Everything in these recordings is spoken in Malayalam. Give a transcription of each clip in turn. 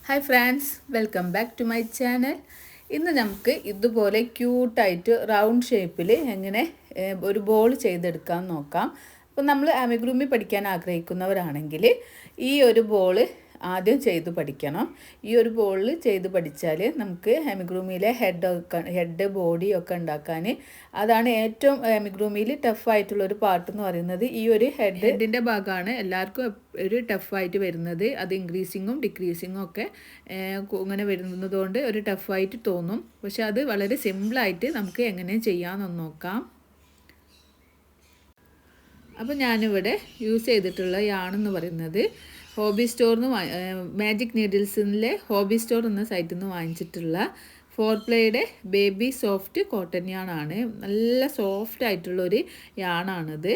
Hi friends, welcome back to my channel. ഇന്ന് നമുക്ക് ഇതുപോലെ ക്യൂട്ടായിട്ട് റൗണ്ട് ഷേപ്പിൽ എങ്ങനെ ഒരു ബോൾ ചെയ്തെടുക്കാൻ നോക്കാം. അപ്പോൾ നമ്മൾ അമിഗ്രൂമി പഠിക്കാൻ ആഗ്രഹിക്കുന്നവരാണെങ്കിൽ ഈ ഒരു ബോൾ ആദ്യം ചെയ്ത് പഠിക്കണം. ഈ ഒരു ബോളിൽ ചെയ്ത് പഠിച്ചാൽ നമുക്ക് അമിഗ്രൂമിയിലെ ഹെഡ് ബോഡി ഒക്കെ ഉണ്ടാക്കാൻ അതാണ് ഏറ്റവും അമിഗ്രൂമിയിൽ ടഫായിട്ടുള്ളൊരു പാർട്ട് എന്ന് പറയുന്നത്. ഈ ഒരു ഹെഡിൻ്റെ ഭാഗമാണ് എല്ലാവർക്കും ഒരു ടഫായിട്ട് വരുന്നത്. അത് ഇൻക്രീസിങ്ങും ഡിക്രീസിങ്ങും ഒക്കെ ഇങ്ങനെ വരുന്നതുകൊണ്ട് ഒരു ടഫായിട്ട് തോന്നും. പക്ഷെ അത് വളരെ സിമ്പിളായിട്ട് നമുക്ക് എങ്ങനെ ചെയ്യാമെന്നൊന്ന് നോക്കാം. അപ്പോൾ ഞാനിവിടെ യൂസ് ചെയ്തിട്ടുള്ള യാണെന്ന് പറയുന്നത് ഹോബി സ്റ്റോറിൽ നിന്ന് മാജിക് നീഡിൽസിലെ ഹോബി സ്റ്റോർ എന്ന സൈറ്റിൽ നിന്ന് വാങ്ങിച്ചിട്ടുള്ള 4Playയുടെ ബേബി സോഫ്റ്റ് കോട്ടൺ യാണാണ്. നല്ല സോഫ്റ്റ് ആയിട്ടുള്ളൊരു യാണാണിത്.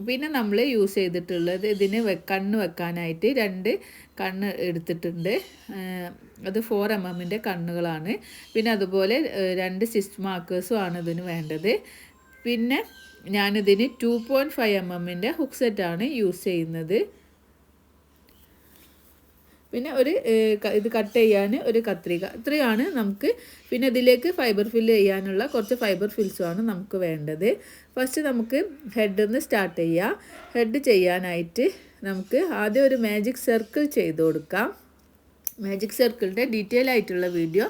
പിന്നെ നമ്മൾ യൂസ് ചെയ്തിട്ടുള്ളത് ഇതിന് കണ്ണ് വെക്കാനായിട്ട് 2 കണ്ണ് എടുത്തിട്ടുണ്ട്. അത് 4mm കണ്ണുകളാണ്. പിന്നെ അതുപോലെ 2 സ്റ്റിച്ച് മാർക്കേഴ്സും ആണ് ഇതിന് വേണ്ടത്. പിന്നെ ഞാനിതിന് 2.5mm ഹുക്ക് സെറ്റാണ് യൂസ് ചെയ്യുന്നത്. പിന്നെ ഇത് കട്ട് ചെയ്യാൻ ഒരു കത്രിക, ഇത്രയാണ് നമുക്ക്. പിന്നെ ഇതിലേക്ക് ഫൈബർ ഫില്ല് ചെയ്യാനുള്ള കുറച്ച് ഫൈബർ ഫിൽസുമാണ് നമുക്ക് വേണ്ടത്. ഫസ്റ്റ് നമുക്ക് ഹെഡിൽ നിന്ന് സ്റ്റാർട്ട് ചെയ്യാം. ഹെഡ് ചെയ്യാനായിട്ട് നമുക്ക് ആദ്യം ഒരു മാജിക് സർക്കിൾ ചെയ്ത് കൊടുക്കാം. മാജിക് സർക്കിളിൻ്റെ ഡീറ്റെയിൽ ആയിട്ടുള്ള വീഡിയോ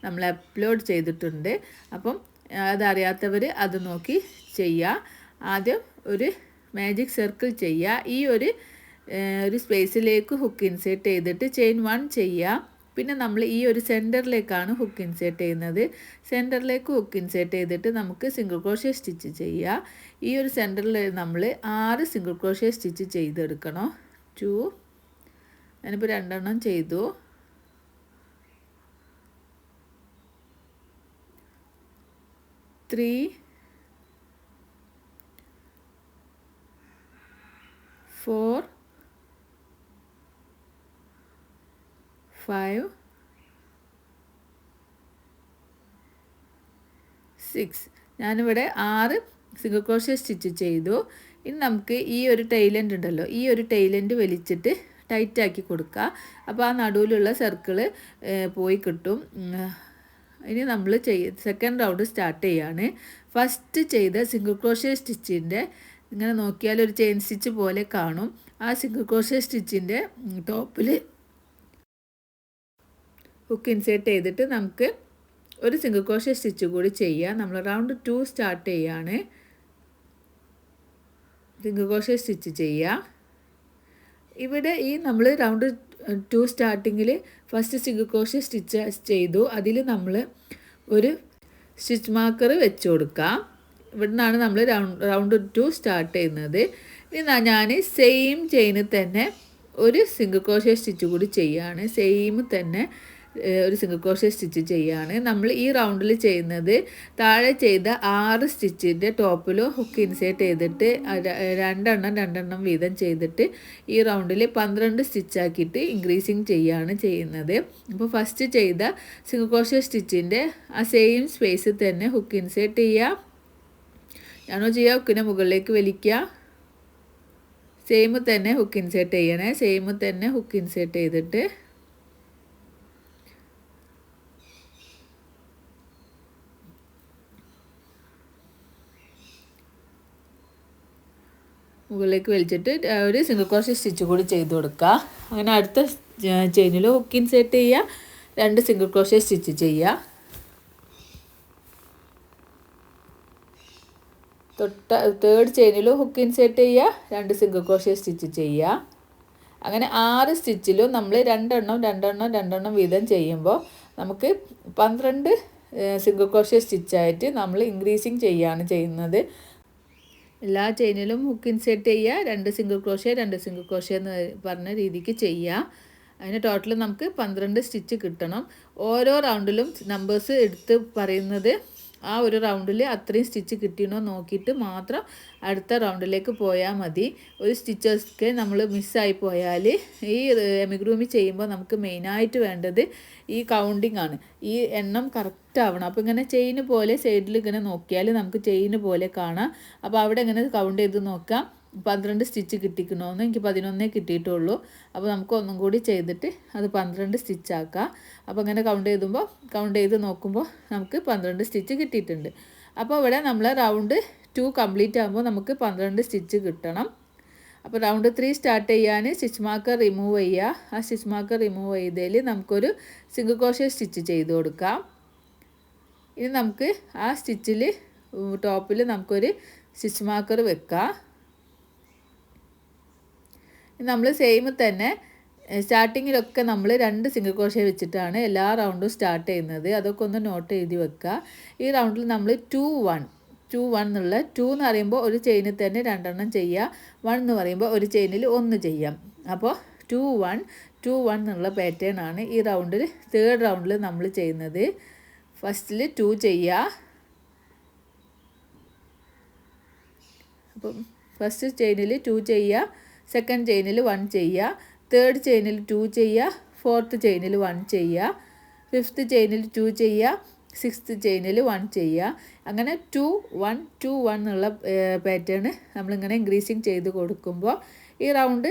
നമ്മൾ അപ്ലോഡ് ചെയ്തിട്ടുണ്ട്. അപ്പം അതറിയാത്തവർ അത് നോക്കി ചെയ്യുക. ആദ്യം ഒരു മാജിക് സർക്കിൾ ചെയ്യുക. ഈ ഒരു സ്പേസിലേക്ക് ഹുക്ക് ഇൻസേർട്ട് ചെയ്തിട്ട് ചെയിൻ 1 ചെയ്യുക. പിന്നെ നമ്മൾ ഈ ഒരു സെൻറ്ററിലേക്കാണ് ഹുക്ക് ഇൻസേർട്ട് ചെയ്യുന്നത്. സെൻറ്ററിലേക്ക് ഹുക്ക് ഇൻസേർട്ട് ചെയ്തിട്ട് നമുക്ക് സിംഗിൾ ക്രോഷ്യ സ്റ്റിച്ച് ചെയ്യുക. ഈ ഒരു സെൻറ്ററിൽ നമ്മൾ 6 സിംഗിൾ ക്രോഷ്യ സ്റ്റിച്ച് ചെയ്തെടുക്കണം. 2, ഞാനിപ്പോൾ 2 ചെയ്തു. 3, 4, 5, 6. ഞാനിവിടെ 6 സിംഗിൾ ക്രോഷ്യ സ്റ്റിച്ച് ചെയ്തു. ഇനി നമുക്ക് ഈ ഒരു ടൈലൻഡ് ഉണ്ടല്ലോ, ഈ ഒരു ടൈലൻഡ് വലിച്ചിട്ട് ടൈറ്റാക്കി കൊടുക്കുക. അപ്പോൾ ആ നടുവിലുള്ള സർക്കിള് പോയി കിട്ടും. ഇനി നമ്മൾ സെക്കൻഡ് റൗണ്ട് സ്റ്റാർട്ട് ചെയ്യാണ്. ഫസ്റ്റ് ചെയ്ത സിംഗിൾ ക്രോഷ്യ സ്റ്റിച്ചിൻ്റെ ഇങ്ങനെ നോക്കിയാൽ ഒരു ചെയിൻ സ്റ്റിച്ച് പോലെ കാണും. ആ സിംഗിൾ ക്രോഷ്യ സ്റ്റിച്ചിൻ്റെ ടോപ്പിൽ ഹുക്ക് ഇൻസേർട്ട് ചെയ്തിട്ട് നമുക്ക് ഒരു സിംഗിൾ ക്രോഷ്യ സ്റ്റിച്ച് കൂടി ചെയ്യാം. നമ്മൾ റൗണ്ട് 2 സ്റ്റാർട്ട് ചെയ്യാണ്. സിംഗിൾ ക്രോഷ്യ സ്റ്റിച്ച് ചെയ്യുക. ഇവിടെ ഈ നമ്മൾ റൗണ്ട് 2 സ്റ്റാർട്ടിങ്ങിൽ ഫസ്റ്റ് സിംഗിൾ ക്രോഷ്യ സ്റ്റിച്ച് ചെയ്തു. അതിൽ നമ്മൾ ഒരു സ്റ്റിച്ച് മാർക്കർ വെച്ച് കൊടുക്കാം. ഇവിടെ നിന്നാണ് നമ്മൾ റൗണ്ട് 2 സ്റ്റാർട്ട് ചെയ്യുന്നത്. ഇനി ഞാൻ സെയിം ചെയിനിൽ തന്നെ ഒരു സിംഗിൾ ക്രോഷ്യ സ്റ്റിച്ച് കൂടി ചെയ്യുകയാണ്. സെയിം തന്നെ ഒരു സിംഗിൾ ക്രോഷ്യ സ്റ്റിച്ച് ചെയ്യുകയാണ്. നമ്മൾ ഈ റൗണ്ടിൽ ചെയ്യുന്നത് താഴെ ചെയ്ത 6 സ്റ്റിച്ചിൻ്റെ ടോപ്പിൽ ഹുക്ക് ഇൻസേർട്ട് ചെയ്തിട്ട് 2 വീതം ചെയ്തിട്ട് ഈ റൗണ്ടിൽ 12 സ്റ്റിച്ചാക്കിയിട്ട് ഇൻക്രീസിങ് ചെയ്യുകയാണ് ചെയ്യുന്നത്. അപ്പോൾ ഫസ്റ്റ് ചെയ്ത സിംഗിൾ ക്രോഷ്യ സ്റ്റിച്ചിൻ്റെ ആ സെയിം സ്പേസിൽ തന്നെ ഹുക്ക് ഇൻസേർട്ട് ചെയ്യുക. ഞാനോ ചെയ്യുക, ഹുക്കിനെ മുകളിലേക്ക് വലിക്കുക. സെയിം തന്നെ ഹുക്ക് ഇൻസേർട്ട് ചെയ്യണേ. സെയിം തന്നെ ഹുക്ക് ഇൻസേർട്ട് ചെയ്തിട്ട് മുകളിലേക്ക് വലിച്ചിട്ട് ഒരു സിംഗിൾ ക്രോഷ്യ സ്റ്റിച്ച് കൂടി ചെയ്ത് കൊടുക്കുക. അങ്ങനെ അടുത്ത ചെയിനിൽ ഹുക്ക് ഇൻസേർട്ട് ചെയ്യുക, 2 സിംഗിൾ ക്രോഷ്യ സ്റ്റിച്ച് ചെയ്യുക. തേർഡ് ചെയിനിൽ ഹുക്ക് ഇൻസേർട്ട് ചെയ്യുക, 2 സിംഗിൾ ക്രോഷ്യ സ്റ്റിച്ച് ചെയ്യുക. അങ്ങനെ 6 സ്റ്റിച്ചിലും നമ്മൾ 2 വീതം ചെയ്യുമ്പോൾ നമുക്ക് 12 സിംഗിൾ ക്രോഷ്യ സ്റ്റിച്ചായിട്ട് നമ്മൾ ഇൻക്രീസിങ് ചെയ്യുകയാണ് ചെയ്യുന്നത്. എല്ലാ ചെയിനിലും ഹുക്ക് ഇൻസേർട്ട് ചെയ്യുക, 2 സിംഗിൾ ക്രോഷ്യ എന്ന് പറഞ്ഞ രീതിക്ക് ചെയ്യുക. അതിന് ടോട്ടൽ നമുക്ക് 12 സ്റ്റിച്ച് കിട്ടണം. ഓരോ റൗണ്ടിലും നമ്പേഴ്സ് എടുത്ത് പറയുന്നത് ആ ഒരു റൗണ്ടിൽ അത്രയും സ്റ്റിച്ച് കിട്ടിയണോ നോക്കിയിട്ട് മാത്രം അടുത്ത റൗണ്ടിലേക്ക് പോയാൽ മതി. ഒരു സ്റ്റിച്ചൊക്കെ നമ്മൾ മിസ്സായി പോയാൽ ഈ അമിഗ്രൂമി ചെയ്യുമ്പോൾ നമുക്ക് മെയിനായിട്ട് വേണ്ടത് ഈ കൗണ്ടിങ് ആണ്. ഈ എണ്ണം കറക്റ്റ് ആവണം. അപ്പോൾ ഇങ്ങനെ ചെയിന് പോലെ സൈഡിൽ ഇങ്ങനെ നോക്കിയാൽ നമുക്ക് ചെയിന് പോലെ കാണാം. അപ്പോൾ അവിടെ ഇങ്ങനെ കൗണ്ട് ചെയ്ത് നോക്കാം. 12 സ്റ്റിച്ച് കിട്ടിക്കണമെന്ന്. എനിക്ക് 11 കിട്ടിയിട്ടുള്ളൂ. അപ്പോൾ നമുക്ക് ഒന്നും കൂടി ചെയ്തിട്ട് അത് 12 സ്റ്റിച്ചാക്കാം. അപ്പോൾ അങ്ങനെ കൗണ്ട് ചെയ്ത് നോക്കുമ്പോൾ നമുക്ക് 12 സ്റ്റിച്ച് കിട്ടിയിട്ടുണ്ട്. അപ്പോൾ ഇവിടെ നമ്മൾ റൗണ്ട് 2 കംപ്ലീറ്റ് ആകുമ്പോൾ നമുക്ക് 12 സ്റ്റിച്ച് കിട്ടണം. അപ്പോൾ റൗണ്ട് 3 സ്റ്റാർട്ട് ചെയ്യാൻ സ്റ്റിച്ച് മാർക്കർ റിമൂവ് ചെയ്യുക. ആ സ്റ്റിച്ച് മാർക്കർ റിമൂവ് ചെയ്തതിൽ നമുക്കൊരു സിംഗിൾ ക്രോഷേ സ്റ്റിച്ച് ചെയ്ത് കൊടുക്കാം. ഇനി നമുക്ക് ആ സ്റ്റിച്ചിൽ ടോപ്പിൽ നമുക്കൊരു സ്റ്റിച്ച് മാർക്കർ വെക്കാം. നമ്മൾ സെയിം തന്നെ സ്റ്റാർട്ടിങ്ങിലൊക്കെ നമ്മൾ 2 സിംഗിൾ ക്രോഷേ വെച്ചിട്ടാണ് എല്ലാ റൗണ്ടും സ്റ്റാർട്ട് ചെയ്യുന്നത്. അതൊക്കെ ഒന്ന് നോട്ട് എഴുതി വെക്കുക. ഈ റൗണ്ടിൽ നമ്മൾ 2 1 എന്നുള്ള 2 എന്ന് പറയുമ്പോൾ ഒരു ചെയിനിൽ തന്നെ 2 എണ്ണം ചെയ്യുക. 1 എന്ന് പറയുമ്പോൾ ഒരു ചെയിനിൽ 1 ചെയ്യാം. അപ്പോൾ 2 1 എന്നുള്ള പാറ്റേൺ ആണ് ഈ റൗണ്ടിൽ, തേർഡ് റൗണ്ടിൽ നമ്മൾ ചെയ്യുന്നത്. ഫസ്റ്റിൽ 2 ചെയ്യുക. അപ്പം ഫസ്റ്റ് ചെയിനിൽ 2 ചെയ്യുക, സെക്കൻഡ് ചെയിനിൽ 1 ചെയ്യുക, തേർഡ് ചെയിനിൽ 2 ചെയ്യുക, ഫോർത്ത് ചെയിനിൽ 1 ചെയ്യുക, ഫിഫ്ത്ത് ചെയിനിൽ 2 ചെയ്യുക, സിക്സ്ത് ചെയിനിൽ 1 ചെയ്യുക. അങ്ങനെ 2 1 എന്നുള്ള പാറ്റേൺ നമ്മളിങ്ങനെ ഇൻക്രീസിങ് ചെയ്ത് കൊടുക്കുമ്പോൾ ഈ റൗണ്ട്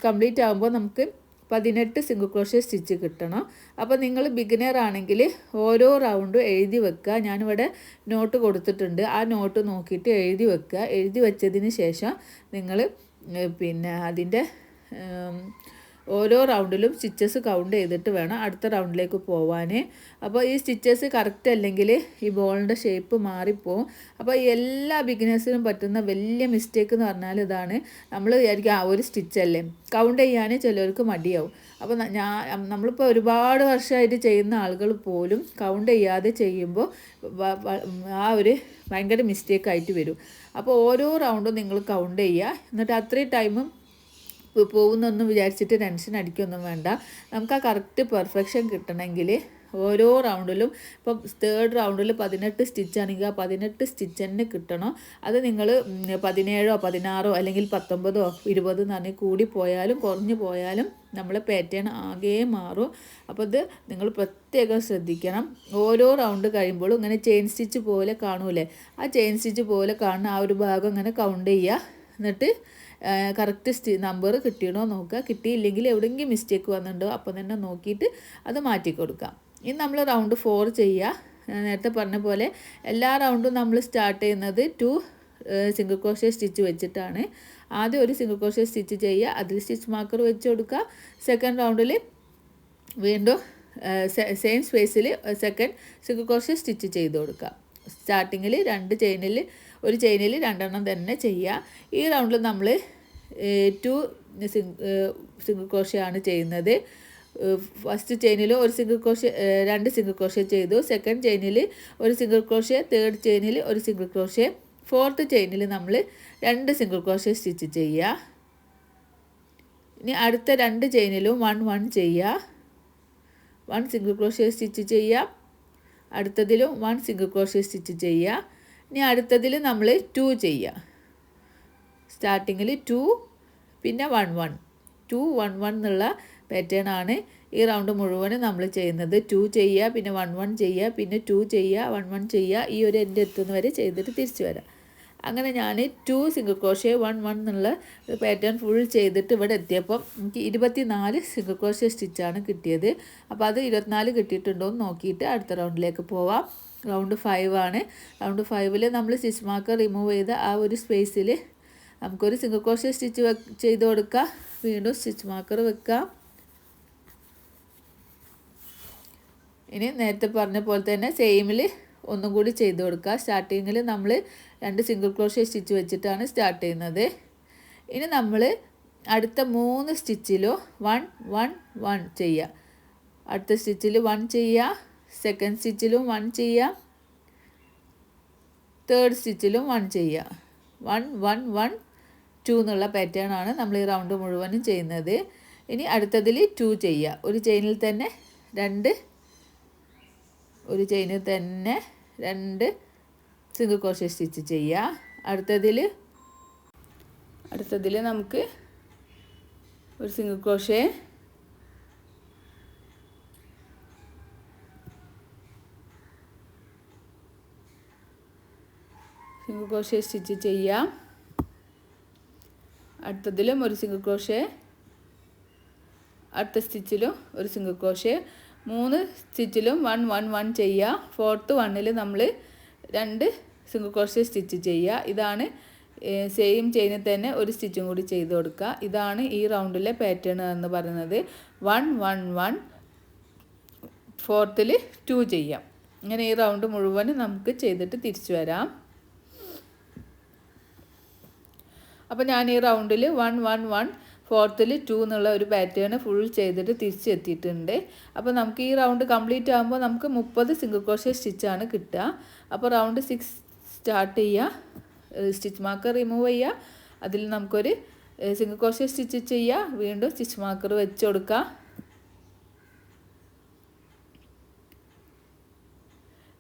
കംപ്ലീറ്റ് ആകുമ്പോൾ നമുക്ക് 18 സിംഗിൾ ക്രോഷേ സ്റ്റിച്ച് കിട്ടണം. അപ്പോൾ നിങ്ങൾ ബിഗിനർ ആണെങ്കിൽ ഓരോ റൗണ്ടും എഴുതി വെക്കുക. ഞാനിവിടെ നോട്ട് കൊടുത്തിട്ടുണ്ട്. ആ നോട്ട് നോക്കിയിട്ട് എഴുതി വെക്കുക. എഴുതി വെച്ചതിന് ശേഷം നിങ്ങൾ പിന്നെ അതിൻ്റെ ഓരോ റൗണ്ടിലും സ്റ്റിച്ചസ് കൗണ്ട് ചെയ്തിട്ട് വേണം അടുത്ത റൗണ്ടിലേക്ക് പോവാൻ. അപ്പോൾ ഈ സ്റ്റിച്ചസ് കറക്റ്റ് അല്ലെങ്കിൽ ഈ ബോളിൻ്റെ ഷേപ്പ് മാറിപ്പോവും. അപ്പോൾ എല്ലാ ബിഗിനേഴ്സിനും പറ്റുന്ന വലിയ മിസ്റ്റേക്ക് എന്ന് പറഞ്ഞാൽ ഇതാണ്. നമ്മൾ വിചാരിക്കും ഒരു സ്റ്റിച്ചല്ലേ, കൗണ്ട് ചെയ്യാൻ ചിലർക്ക് മടിയാവും. അപ്പോൾ നമ്മളിപ്പോൾ ഒരുപാട് വർഷമായിട്ട് ചെയ്യുന്ന ആളുകൾ പോലും കൗണ്ട് ചെയ്യാതെ ചെയ്യുമ്പോൾ ആ ഒരു ഭയങ്കര മിസ്റ്റേക്കായിട്ട് വരും. അപ്പോൾ ഓരോ റൗണ്ടും നിങ്ങൾ കൗണ്ട് ചെയ്യുക. എന്നിട്ട് അത്രയും ടൈമും പോകുന്നൊന്നും വിചാരിച്ചിട്ട് ടെൻഷൻ അടിക്കൊന്നും വേണ്ട. നമുക്ക് ആ കറക്റ്റ് പെർഫെക്ഷൻ കിട്ടണമെങ്കിൽ ഓരോ റൗണ്ടിലും ഇപ്പം തേർഡ് റൗണ്ടിൽ 18 സ്റ്റിച്ചാണെങ്കിൽ ആ 18 സ്റ്റിച്ച് തന്നെ കിട്ടണം. അത് നിങ്ങൾ 17 16 അല്ലെങ്കിൽ 19 20 എന്ന് പറഞ്ഞാൽ കൂടി പോയാലും കുറഞ്ഞു പോയാലും നമ്മളെ പാറ്റേൺ ആകെ മാറും. അപ്പോൾ ഇത് നിങ്ങൾ പ്രത്യേകം ശ്രദ്ധിക്കണം. ഓരോ റൗണ്ട് കഴിയുമ്പോഴും ഇങ്ങനെ ചെയിൻ സ്റ്റിച്ച് പോലെ കാണൂലേ, ആ ചെയിൻ സ്റ്റിച്ച് പോലെ കാണുന്ന ആ ഒരു ഭാഗം ഇങ്ങനെ കൗണ്ട് ചെയ്യുക. എന്നിട്ട് കറക്റ്റ് നമ്പർ കിട്ടിയണോ നോക്കുക. കിട്ടിയില്ലെങ്കിൽ എവിടെയെങ്കിലും മിസ്റ്റേക്ക് വന്നിട്ടുണ്ടോ അപ്പം തന്നെ നോക്കിയിട്ട് അത് മാറ്റി കൊടുക്കാം. ഇനി നമ്മൾ റൗണ്ട് 4 ചെയ്യുക. നേരത്തെ പറഞ്ഞ പോലെ എല്ലാ റൗണ്ടും നമ്മൾ സ്റ്റാർട്ട് ചെയ്യുന്നത് 2 സിംഗിൾ ക്രോഷേ സ്റ്റിച്ച് വെച്ചിട്ടാണ്. ആദ്യം ഒരു സിംഗിൾ ക്രോഷേ സ്റ്റിച്ച് ചെയ്യുക, അതിൽ സ്റ്റിച്ച് മാർക്കർ വെച്ച് കൊടുക്കുക. സെക്കൻഡ് റൗണ്ടിൽ വീണ്ടും സെയിം സ്പേസിൽ സെക്കൻഡ് സിംഗിൾ ക്രോഷേ സ്റ്റിച്ച് ചെയ്ത് കൊടുക്കുക. സ്റ്റാർട്ടിങ്ങിൽ ഒരു ചെയിനിൽ 2 എണ്ണം തന്നെ ചെയ്യുക. ഈ റൗണ്ടിൽ നമ്മൾ 2 സിംഗിൾ ക്രോഷേ ആണ് ചെയ്യുന്നത്. ഫസ്റ്റ് ചെയിനിൽ ഒരു സിംഗിൾ ക്രോഷേ 2 സിംഗിൾ ക്രോഷേ ചെയ്തു, സെക്കൻഡ് ചെയിനിൽ ഒരു സിംഗിൾ ക്രോഷേ, തേർഡ് ചെയിനിൽ ഒരു സിംഗിൾ ക്രോഷേ, ഫോർത്ത് ചെയിനിൽ നമ്മൾ 2 സിംഗിൾ ക്രോഷേ സ്റ്റിച്ച് ചെയ്യുക. ഇനി അടുത്ത 2 ചെയിനിലും 1 1 ചെയ്യുക. 1 സിംഗിൾ ക്രോഷേ സ്റ്റിച്ച് ചെയ്യുക. അടുത്തതിലും 1 സിംഗിൾ ക്രോഷേ സ്റ്റിച്ച് ചെയ്യുക. ഇനി അടുത്തതിൽ നമ്മൾ 2 ചെയ്യുക. സ്റ്റാർട്ടിങ്ങിൽ 2 പിന്നെ 1 1 2 1 1 എന്നുള്ള പാറ്റേൺ ആണ് ഈ റൗണ്ട് മുഴുവനും നമ്മൾ ചെയ്യുന്നത്. 2 ചെയ്യുക, പിന്നെ 1 1 ചെയ്യുക, പിന്നെ 2 ചെയ്യുക, 1 1 ചെയ്യുക. ഈ ഒരു എൻ്റെ എത്തുന്ന വരെ ചെയ്തിട്ട് തിരിച്ചു വരാം. അങ്ങനെ ഞാൻ 2 സിംഗിൾ ക്രോഷേ 1 1 എന്നുള്ള പാറ്റേൺ ഫുൾ ചെയ്തിട്ട് ഇവിടെ എത്തിയപ്പം എനിക്ക് 24 സിംഗിൾ ക്രോഷേ സ്റ്റിച്ചാണ് കിട്ടിയത്. അപ്പോൾ അത് 24 കിട്ടിയിട്ടുണ്ടോ എന്ന് നോക്കിയിട്ട് അടുത്ത റൗണ്ടിലേക്ക് പോവാം. റൗണ്ട് 5 ആണ്. റൗണ്ട് 5ൽ നമ്മൾ സ്റ്റിച്ച് മാർക്കർ റിമൂവ് ചെയ്ത ആ ഒരു സ്പേസിൽ നമുക്കൊരു സിംഗിൾ ക്രോഷേ സ്റ്റിച്ച് ചെയ്ത് കൊടുക്കുക. വീണ്ടും സ്റ്റിച്ച് മാർക്കർ വെക്കുക. ഇനി നേരത്തെ പറഞ്ഞ പോലെ തന്നെ സെയിമിൽ ഒന്നും കൂടി ചെയ്ത് കൊടുക്കുക. സ്റ്റാർട്ടിങ്ങിൽ നമ്മൾ 2 സിംഗിൾ ക്രോഷേ സ്റ്റിച്ച് വെച്ചിട്ടാണ് സ്റ്റാർട്ട് ചെയ്യുന്നത്. ഇനി നമ്മൾ അടുത്ത 3 സ്റ്റിച്ചിലും 1 1 1 ചെയ്യുക. അടുത്ത സ്റ്റിച്ചിൽ 1 ചെയ്യുക, സെക്കൻഡ് സ്റ്റിച്ചിലും 1 ചെയ്യുക, തേർഡ് സ്റ്റിച്ചിലും 1 ചെയ്യുക. 1 1 1 2 എന്നുള്ള പാറ്റേൺ ആണ് നമ്മൾ ഈ റൗണ്ട് മുഴുവനും ചെയ്യുന്നത്. ഇനി അടുത്തതിൽ 2 ചെയ്യുക. ഒരു ചെയിനിൽ തന്നെ 2 സിംഗിൾ ക്രോഷേ സ്റ്റിച്ച് ചെയ്യുക. അടുത്തതിൽ നമുക്ക് ഒരു സിംഗിൾ ക്രോഷേ, സ്റ്റിച്ച് ചെയ്യാം. അടുത്തതിലും ഒരു സിംഗിൾ ക്രോഷേ, അടുത്ത സ്റ്റിച്ചിലും ഒരു സിംഗിൾ ക്രോഷേ, 3 സ്റ്റിച്ചിലും 1 1 1 ചെയ്യുക. 4th വണ്ണിൽ നമ്മൾ 2 സിംഗിൾ ക്രോഷേ സ്റ്റിച്ച് ചെയ്യുക. ഇതാണ് സെയിം ചെയിനിൽ തന്നെ ഒരു സ്റ്റിച്ചും കൂടി ചെയ്ത് കൊടുക്കുക. ഇതാണ് ഈ റൗണ്ടിലെ പാറ്റേൺ എന്ന് പറയുന്നത്. 1 1 1 4th 2 ചെയ്യാം. ഇങ്ങനെ ഈ റൗണ്ട് മുഴുവൻ നമുക്ക് ചെയ്തിട്ട് തിരിച്ചു വരാം. അപ്പോൾ ഞാൻ ഈ റൗണ്ടിൽ 1 1 1 4th 2 എന്നുള്ള ഒരു പാറ്റേൺ ഫുൾ ചെയ്തിട്ട് തിരിച്ചെത്തിയിട്ടുണ്ട്. അപ്പോൾ നമുക്ക് ഈ റൗണ്ട് കംപ്ലീറ്റ് ആകുമ്പോൾ നമുക്ക് 30 സിംഗിൾ ക്രോഷേ സ്റ്റിച്ചാണ് കിട്ടുക. അപ്പോൾ റൗണ്ട് 6 സ്റ്റാർട്ട് ചെയ്യുക. സ്റ്റിച്ച് മാർക്കർ റിമൂവ് ചെയ്യുക. അതിൽ നമുക്കൊരു സിംഗിൾ ക്രോഷേ സ്റ്റിച്ച് ചെയ്യുക. വീണ്ടും സ്റ്റിച്ച് മാർക്കർ വെച്ച് കൊടുക്കുക.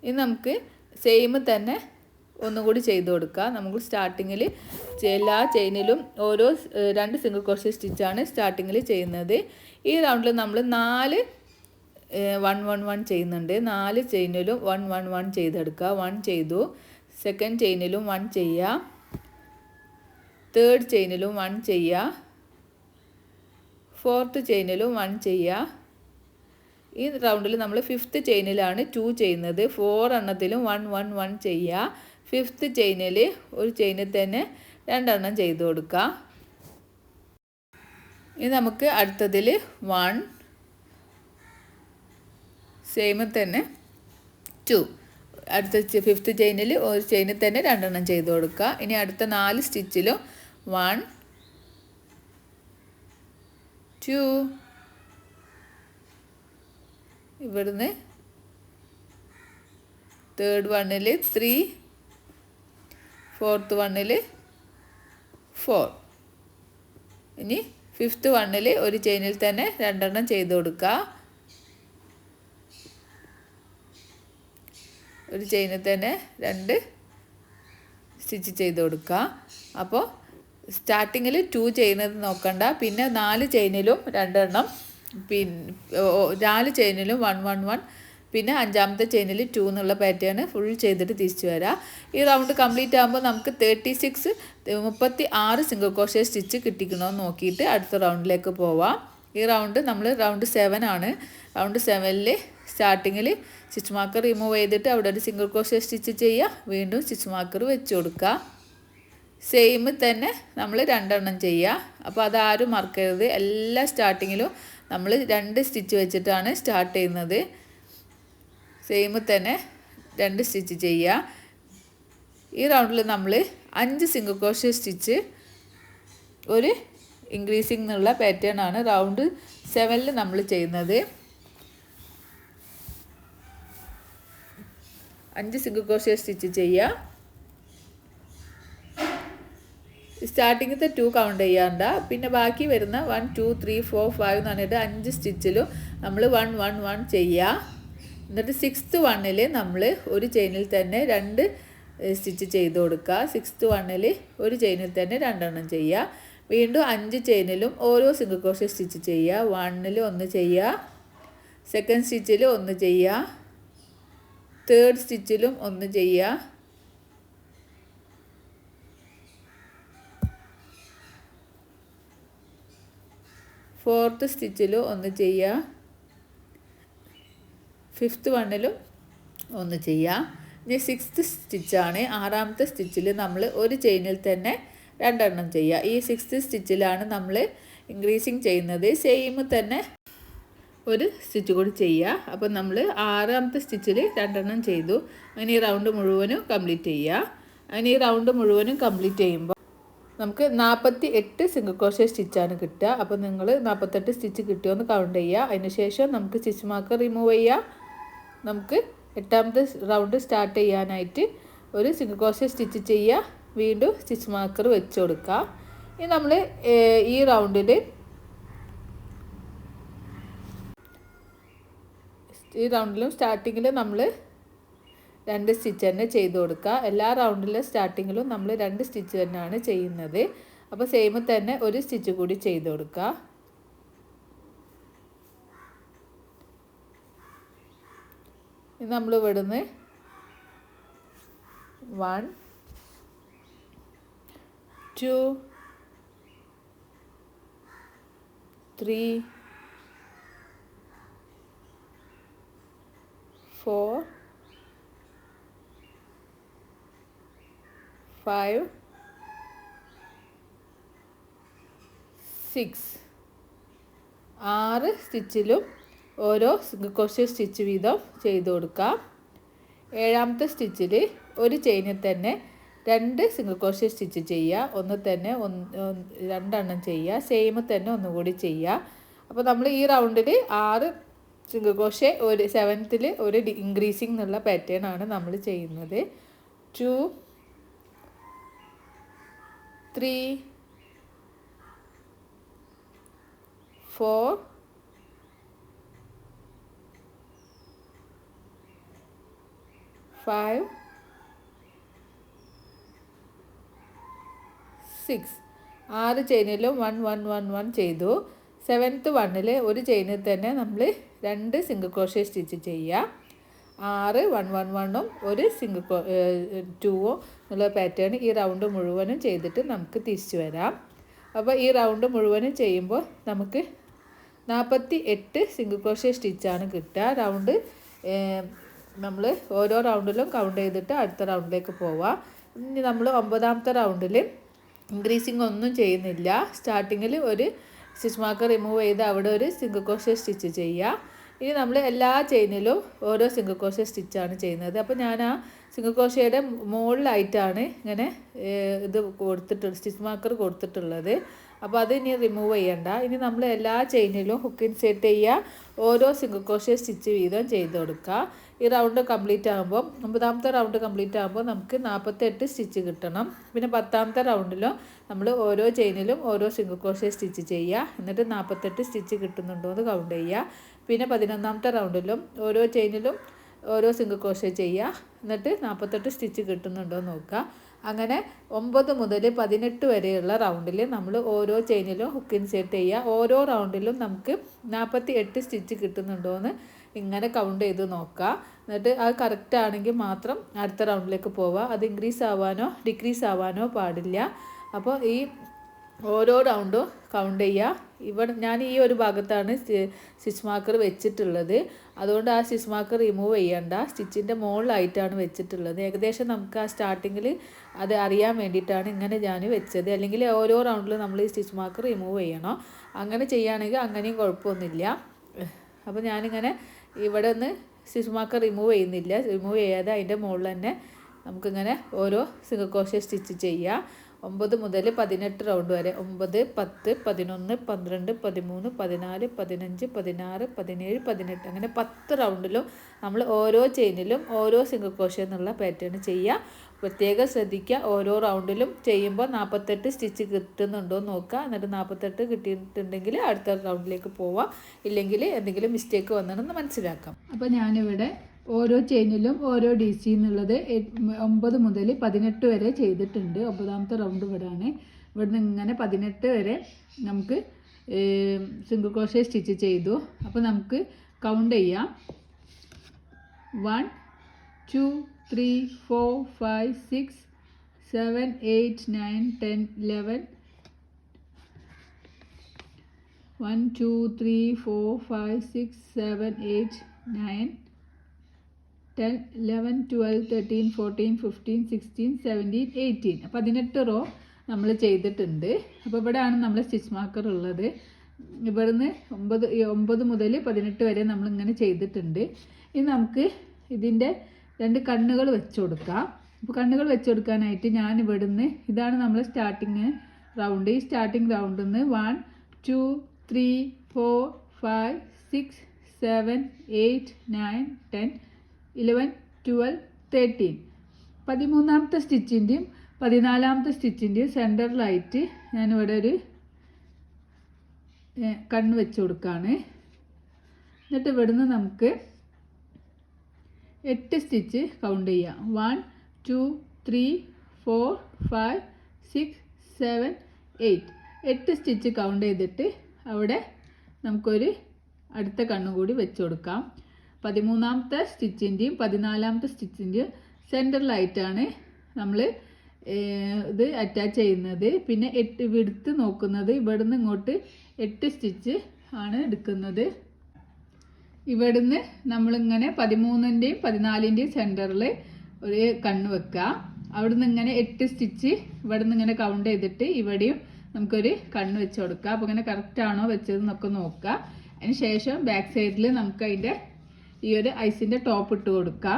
ഇനി നമുക്ക് സെയിം തന്നെ ഒന്നുകൂടി ചെയ്ത് കൊടുക്കുക. നമുക്ക് സ്റ്റാർട്ടിങ്ങിൽ എല്ലാ ചെയിനിലും ഓരോ 2 സിംഗിൾ ക്രോഷേ സ്റ്റിച്ചാണ് സ്റ്റാർട്ടിങ്ങിൽ ചെയ്യുന്നത്. ഈ റൗണ്ടിൽ നമ്മൾ 4 1 1 1 ചെയ്യുന്നുണ്ട്. 4 ചെയിനിലും 1 1 1 ചെയ്തെടുക്കുക. 1 ചെയ്തു. സെക്കൻഡ് ചെയിനിലും 1 ചെയ്യുക. തേർഡ് ചെയിനിലും 1 ചെയ്യുക. 4th ചെയിനിലും 1 ചെയ്യുക. ഈ റൗണ്ടിൽ നമ്മൾ 5th ചെയിനിലാണ് 2 ചെയ്യുന്നത്. 4 എണ്ണത്തിലും 1 1 1 ചെയ്യുക. 5th ചെയിനിൽ ഒരു ചെയിനിൽ തന്നെ 2 എണ്ണം ചെയ്ത് കൊടുക്കുക. ഇനി നമുക്ക് അടുത്തതിൽ 1 സെയിം തന്നെ 2, അടുത്ത 5th ചെയിനിൽ ഒരു ചെയിനിൽ തന്നെ 2 എണ്ണം ചെയ്ത് കൊടുക്കുക. ഇനി അടുത്ത 4 സ്റ്റിച്ചിലും 1 2, ഇവിടുന്ന് തേർഡ് വണ്ണിൽ 3, 4th വണ്ണിൽ 4. ഇനി 5th വണ്ണിൽ ഒരു ചെയിനിൽ തന്നെ 2 എണ്ണം ചെയ്ത് കൊടുക്കുക. ഒരു ചെയിനിൽ തന്നെ 2 സ്റ്റിച്ച് ചെയ്ത് കൊടുക്കുക. അപ്പോൾ സ്റ്റാർട്ടിങ്ങിൽ 2 ചെയ്യുന്നത് നോക്കണ്ട. പിന്നെ 4 ചെയിനിലും 2 എണ്ണം, പിന്നെ 4 ചെയിനിലും 1 1 1, പിന്നെ 5ാമത്തെ ചെയിനിൽ 2 എന്നുള്ള പാറ്റേൺ ഫുൾ ചെയ്തിട്ട് തിരിച്ചു വരാം. ഈ റൗണ്ട് കംപ്ലീറ്റ് ആകുമ്പോൾ നമുക്ക് 36 സിംഗിൾ ക്രോഷേ സ്റ്റിച്ച് കിട്ടിക്കണമെന്ന് നോക്കിയിട്ട് അടുത്ത റൗണ്ടിലേക്ക് പോവാം. ഈ റൗണ്ട് നമ്മൾ റൗണ്ട് 7 ആണ്. റൗണ്ട് 7ൽ സ്റ്റാർട്ടിങ്ങിൽ സ്റ്റിച്ച് മാർക്കർ റിമൂവ് ചെയ്തിട്ട് അവിടെ ഒരു സിംഗിൾ ക്രോഷേ സ്റ്റിച്ച് ചെയ്യുക. വീണ്ടും സ്റ്റിച്ച് മാർക്കർ വെച്ച് കൊടുക്കുക. സെയിം തന്നെ നമ്മൾ 2 എണ്ണം ചെയ്യുക. അപ്പോൾ അതാരും മറക്കരുത്. എല്ലാ സ്റ്റാർട്ടിങ്ങിലും നമ്മൾ 2 സ്റ്റിച്ച് വെച്ചിട്ടാണ് സ്റ്റാർട്ട് ചെയ്യുന്നത്. സെയിം തന്നെ 2 സ്റ്റിച്ച് ചെയ്യുക. ഈ റൗണ്ടിൽ നമ്മൾ 5 സിംഗിൾ ക്രോഷേ സ്റ്റിച്ച് ഒരു ഇൻക്രീസിങ് എന്നുള്ള പാറ്റേൺ ആണ് റൗണ്ട് 7ൽ നമ്മൾ ചെയ്യുന്നത്. 5 സിംഗിൾ ക്രോഷേ സ്റ്റിച്ച് ചെയ്യുക. സ്റ്റാർട്ടിങ്ങത്തെ 2 കൗണ്ട് ചെയ്യാണ്ട. പിന്നെ ബാക്കി വരുന്ന 1 2 3 4 5 എന്ന് പറഞ്ഞിട്ട് 5 സ്റ്റിച്ചിലും നമ്മൾ 1 1 1 ചെയ്യുക. എന്നിട്ട് 6th വണ്ണിൽ നമ്മൾ ഒരു ചെയിനിൽ തന്നെ 2 സ്റ്റിച്ച് ചെയ്ത് കൊടുക്കുക. 6th വണ്ണിൽ ഒരു ചെയിനിൽ തന്നെ 2 എണ്ണം ചെയ്യുക. വീണ്ടും 5 ചെയിനിലും ഓരോ സിംഗിൾ ക്രോഷേ സ്റ്റിച്ച് ചെയ്യുക. 1ൽ 1 ചെയ്യുക. സെക്കൻഡ് സ്റ്റിച്ചിൽ 1 ചെയ്യുക. തേർഡ് സ്റ്റിച്ചിലും 1 ചെയ്യുക. ഫോർത്ത് സ്റ്റിച്ചിലും 1 ചെയ്യുക. 5th വണ്ണിലും 1 ചെയ്യുക. ഇനി 6th സ്റ്റിച്ചാണ്. 6ാമത്തെ സ്റ്റിച്ചിൽ നമ്മൾ ഒരു ചെയിനിൽ തന്നെ 2 എണ്ണം ചെയ്യുക. ഈ 6th സ്റ്റിച്ചിലാണ് നമ്മൾ ഇൻക്രീസിങ് ചെയ്യുന്നത്. സെയിം തന്നെ ഒരു സ്റ്റിച്ച് കൂടി ചെയ്യുക. അപ്പോൾ നമ്മൾ 6ാമത്തെ സ്റ്റിച്ചിൽ 2 എണ്ണം ചെയ്തു. അങ്ങനെ ഈ റൗണ്ട് മുഴുവനും കംപ്ലീറ്റ് ചെയ്യുക. അങ്ങനെ ഈ റൗണ്ട് മുഴുവനും കംപ്ലീറ്റ് ചെയ്യുമ്പോൾ നമുക്ക് 48 സിംഗിൾ ക്രോഷേ സ്റ്റിച്ചാണ് കിട്ടുക. അപ്പോൾ നിങ്ങൾ 48 സ്റ്റിച്ച് കിട്ടുമെന്ന് കൗണ്ട് ചെയ്യുക. അതിന് ശേഷം നമുക്ക് സ്റ്റിച്ച് മാർക്കർ റിമൂവ് ചെയ്യുക. നമുക്ക് 8ാമത്തെ റൗണ്ട് സ്റ്റാർട്ട് ചെയ്യാനായിട്ട് ഒരു സിംഗിൾ ക്രോഷേ സ്റ്റിച്ച് ചെയ്യുക. വീണ്ടും സ്റ്റിച്ച് മാർക്കർ വെച്ച് കൊടുക്കുക. ഇനി നമ്മൾ ഈ റൗണ്ടിൽ റൗണ്ടിലും സ്റ്റാർട്ടിങ്ങിൽ നമ്മൾ 2 സ്റ്റിച്ച് തന്നെ ചെയ്ത് കൊടുക്കുക. എല്ലാ റൗണ്ടിലെ സ്റ്റാർട്ടിങ്ങിലും നമ്മൾ 2 സ്റ്റിച്ച് തന്നെയാണ് ചെയ്യുന്നത്. അപ്പോൾ സെയിം തന്നെ ഒരു സ്റ്റിച്ച് കൂടി ചെയ്ത് കൊടുക്കുക. നമ്മൾ ഇവിടുന്ന് 1 2 3 4 5 6 6 സ്റ്റിച്ചിലും ഓരോ സിംഗിൾ ക്രോഷ്യ സ്റ്റിച്ച് വീതം ചെയ്ത് കൊടുക്കാം. ഏഴാമത്തെ സ്റ്റിച്ചിൽ ഒരു ചെയിനിൽ തന്നെ 2 സിംഗിൾ ക്രോഷ്യ സ്റ്റിച്ച് ചെയ്യുക. ഒന്ന് തന്നെ രണ്ടെണ്ണം ചെയ്യുക. സെയിം തന്നെ ഒന്നുകൂടി ചെയ്യുക. അപ്പോൾ നമ്മൾ ഈ റൗണ്ടിൽ 6 സിംഗിൾ ക്രോഷ്യ ഒരു 7th ഒരു ഇൻക്രീസിങ് എന്നുള്ള പാറ്റേൺ ആണ് നമ്മൾ ചെയ്യുന്നത്. 2 3 4 5 6 6 ചെയിനിലും 1 1 1 1 ചെയ്തു. 7th 1ൽ ഒരു ചെയിനിൽ തന്നെ നമ്മൾ 2 സിംഗിൾ ക്രോഷ്യ സ്റ്റിച്ച് ചെയ്യുക. 6 1 1 1ഉം ഒരു സിംഗിൾ 2ഉം എന്നുള്ള പാറ്റേൺ ഈ റൗണ്ട് മുഴുവനും ചെയ്തിട്ട് നമുക്ക് തിരിച്ചു വരാം. അപ്പോൾ ഈ റൗണ്ട് മുഴുവനും ചെയ്യുമ്പോൾ നമുക്ക് 48 സിംഗിൾ ക്രോഷ്യ സ്റ്റിച്ചാണ് കിട്ടുക. റൗണ്ട് നമ്മൾ ഓരോ റൗണ്ടിലും കൗണ്ട് ചെയ്തിട്ട് അടുത്ത റൗണ്ടിലേക്ക് പോവാം. ഇനി നമ്മൾ 9ാമത്തെ റൗണ്ടിൽ ഇൻക്രീസിങ് ഒന്നും ചെയ്യുന്നില്ല. സ്റ്റാർട്ടിങ്ങിൽ ഒരു സ്റ്റിച്ച് മാർക്ക് റിമൂവ് ചെയ്ത് അവിടെ ഒരു സിംഗിൾ ക്രോഷ്യ സ്റ്റിച്ച് ചെയ്യുക. ഇനി നമ്മൾ എല്ലാ ചെയിനിലും ഓരോ സിംഗിൾ ക്രോഷ്യ സ്റ്റിച്ചാണ് ചെയ്യുന്നത്. അപ്പോൾ ഞാൻ ആ സിംഗിൾ ക്രോഷ്യയുടെ മുകളിലായിട്ടാണ് ഇങ്ങനെ ഇത് സ്റ്റിച്ച് മാർക്കർ കൊടുത്തിട്ടുള്ളത്. അപ്പോൾ അത് ഇനി റിമൂവ് ചെയ്യണ്ട. ഇനി നമ്മൾ എല്ലാ ചെയിനിലും ഹുക്ക് ഇൻസേർട്ട് ചെയ്യുക. ഓരോ സിംഗിൾ ക്രോഷ്യ സ്റ്റിച്ച് വീതം ചെയ്ത് കൊടുക്കുക. ഈ റൗണ്ട് കംപ്ലീറ്റ് ആകുമ്പോൾ 9ാമത്തെ റൗണ്ട് കംപ്ലീറ്റ് ആകുമ്പോൾ നമുക്ക് 48 സ്റ്റിച്ച് കിട്ടണം. പിന്നെ 10ാമത്തെ റൗണ്ടിലും നമ്മൾ ഓരോ ചെയിനിലും ഓരോ സിംഗിൾ ക്രോഷ്യ സ്റ്റിച്ച് ചെയ്യുക. എന്നിട്ട് 48 സ്റ്റിച്ച് കിട്ടുന്നുണ്ടോ എന്ന് കൗണ്ട് ചെയ്യുക. പിന്നെ 11ാമത്തെ റൗണ്ടിലും ഓരോ ചെയിനിലും ഓരോ സിംഗിൾ ക്രോഷ്യ ചെയ്യുക. എന്നിട്ട് 48 സ്റ്റിച്ച് കിട്ടുന്നുണ്ടോ എന്ന് നോക്കുക. അങ്ങനെ 9 മുതൽ 18 വരെയുള്ള റൗണ്ടിൽ നമ്മൾ ഓരോ ചെയിനിലും ഹുക്ക് ഇൻസേർട്ട് ചെയ്യുക. ഓരോ റൗണ്ടിലും നമുക്ക് 48 സ്റ്റിച്ച് കിട്ടുന്നുണ്ടോ എന്ന് ഇങ്ങനെ കൗണ്ട് ചെയ്ത് നോക്കുക. എന്നിട്ട് അത് കറക്റ്റ് ആണെങ്കിൽ മാത്രം അടുത്ത റൗണ്ടിലേക്ക് പോവുക. അത് ഇൻക്രീസ് ആവാനോ ഡിക്രീസ് ആവാനോ പാടില്ല. അപ്പോൾ ഈ ഓരോ റൗണ്ടും കൗണ്ട് ചെയ്യുക. ഇവിടെ ഞാൻ ഈ ഒരു ഭാഗത്താണ് സ്റ്റിച്ച് മാർക്കർ വെച്ചിട്ടുള്ളത്. അതുകൊണ്ട് ആ സ്റ്റിച്ച് മാർക്കർ റിമൂവ് ചെയ്യണ്ട. സ്റ്റിച്ചിൻ്റെ മുകളിലായിട്ടാണ് വെച്ചിട്ടുള്ളത്. ഏകദേശം നമുക്ക് ആ സ്റ്റാർട്ടിങ്ങിൽ അത് അറിയാൻ വേണ്ടിയിട്ടാണ് ഇങ്ങനെ ഞാൻ വെച്ചത്. അല്ലെങ്കിൽ ഓരോ റൗണ്ടിലും നമ്മൾ ഈ സ്റ്റിച്ച് മാർക്കർ റിമൂവ് ചെയ്യണം. അങ്ങനെ ചെയ്യുകയാണെങ്കിൽ അങ്ങനെയും കുഴപ്പമൊന്നുമില്ല. അപ്പോൾ ഞാനിങ്ങനെ ഇവിടെ നിന്ന് സ്റ്റിച്ച് മാർക്കർ റിമൂവ് ചെയ്യുന്നില്ല. റിമൂവ് ചെയ്യാതെ അതിൻ്റെ മുകളിൽ തന്നെ നമുക്കിങ്ങനെ ഓരോ സിംഗിൾ ക്രോഷ്യ സ്റ്റിച്ച് ചെയ്യുക. 9 മുതൽ 18 റൗണ്ട് വരെ 9 10 11 12 13 14 15 16 17 18 അങ്ങനെ 10 റൗണ്ടിലും നമ്മൾ ഓരോ ചെയിനിലും ഓരോ സിംഗിൾ ക്രോഷ്യ എന്നുള്ള പാറ്റേൺ ചെയ്യുക. പ്രത്യേകം ശ്രദ്ധിക്കുക. ഓരോ റൗണ്ടിലും ചെയ്യുമ്പോൾ 48 സ്റ്റിച്ച് കിട്ടുന്നുണ്ടോ എന്ന് നോക്കുക. എന്നിട്ട് 48 കിട്ടിയിട്ടുണ്ടെങ്കിൽ അടുത്ത റൗണ്ടിലേക്ക് പോവാം. ഇല്ലെങ്കിൽ എന്തെങ്കിലും മിസ്റ്റേക്ക് വന്നതെന്ന് മനസ്സിലാക്കാം. അപ്പോൾ ഞാനിവിടെ ഓരോ ചെയിനിലും ഓരോ DC എന്നുള്ളത് 9 മുതൽ 18 വരെ ചെയ്തിട്ടുണ്ട്. 9ാമത്തെ റൗണ്ട് ഇവിടെയാണ്. ഇവിടുന്ന് ഇങ്ങനെ 18 വരെ നമുക്ക് സിംഗിൾ ക്രോഷ്യ സ്റ്റിച്ച് ചെയ്തു. അപ്പോൾ നമുക്ക് കൗണ്ട് ചെയ്യാം. 1 2 3 4 5 6 7 8 9 10 11 1 2 3 4 5 6 7 8 9 10 11 12 13 14 15 16 17 18 അപ്പോൾ 18 റോ നമ്മൾ ചെയ്തിട്ടുണ്ട്. അപ്പോൾ ഇവിടെയാണ് നമ്മൾ സ്റ്റിച്ച് മാർക്കർ ഉള്ളത്. ഇവിടുന്ന് 9 മുതൽ 18 വരെ നമ്മളിങ്ങനെ ചെയ്തിട്ടുണ്ട്. ഇനി നമുക്ക് ഇതിൻ്റെ 2 കണ്ണുകൾ വെച്ച് കൊടുക്കാം. അപ്പോൾ കണ്ണുകൾ വെച്ച് കൊടുക്കാനായിട്ട് ഞാൻ ഇവിടുന്ന് ഇതാണ് നമ്മൾ സ്റ്റാർട്ടിങ് റൗണ്ട്. ഈ സ്റ്റാർട്ടിങ് റൗണ്ടിൽ നിന്ന് 1 2 3 4 5 6 7 8 9 10 11 12 13 13ാമത്തെ സ്റ്റിച്ചിൻ്റെയും 14ാമത്തെ സ്റ്റിച്ചിൻ്റെയും സെൻറ്ററിലായിട്ട് ഞാനിവിടെ ഒരു കണ്ണ് വെച്ച് കൊടുക്കുകയാണ്. എന്നിട്ട് ഇവിടുന്ന് നമുക്ക് 8 സ്റ്റിച്ച് കൗണ്ട് ചെയ്യാം. 1 2 3 4 5 6 7 8 സ്റ്റിച്ച് കൗണ്ട് ചെയ്തിട്ട് അവിടെ നമുക്കൊരു അടുത്ത കണ്ണും കൂടി വെച്ച് കൊടുക്കാം. 13ാമത്തെ സ്റ്റിച്ചിൻ്റെയും 14ാമത്തെ സ്റ്റിച്ചിൻ്റെയും സെൻറ്ററിലായിട്ടാണ് നമ്മൾ ഇത് അറ്റാച്ച് ചെയ്യുന്നത്. പിന്നെ 8 വിടുത്ത് നോക്കുന്നത് ഇവിടുന്ന് ഇങ്ങോട്ട് 8 സ്റ്റിച്ച് ആണ് എടുക്കുന്നത്. ഇവിടുന്ന് നമ്മളിങ്ങനെ 13ൻ്റെയും 14ൻ്റെയും സെൻറ്ററിൽ ഒരു കണ്ണ് വെക്കുക. അവിടുന്ന് ഇങ്ങനെ 8 സ്റ്റിച്ച് ഇവിടുന്ന് ഇങ്ങനെ കൗണ്ട് ചെയ്തിട്ട് ഇവിടെയും നമുക്കൊരു കണ്ണ് വെച്ച് കൊടുക്കുക. അപ്പോൾ ഇങ്ങനെ കറക്റ്റാണോ വെച്ചതെന്നൊക്കെ നോക്കുക. അതിന് ശേഷം ബാക്ക് സൈഡിൽ നമുക്ക് അതിൻ്റെ ഈ ഒരു ഐസിൻ്റെ ടോപ്പ് ഇട്ട് കൊടുക്കുക.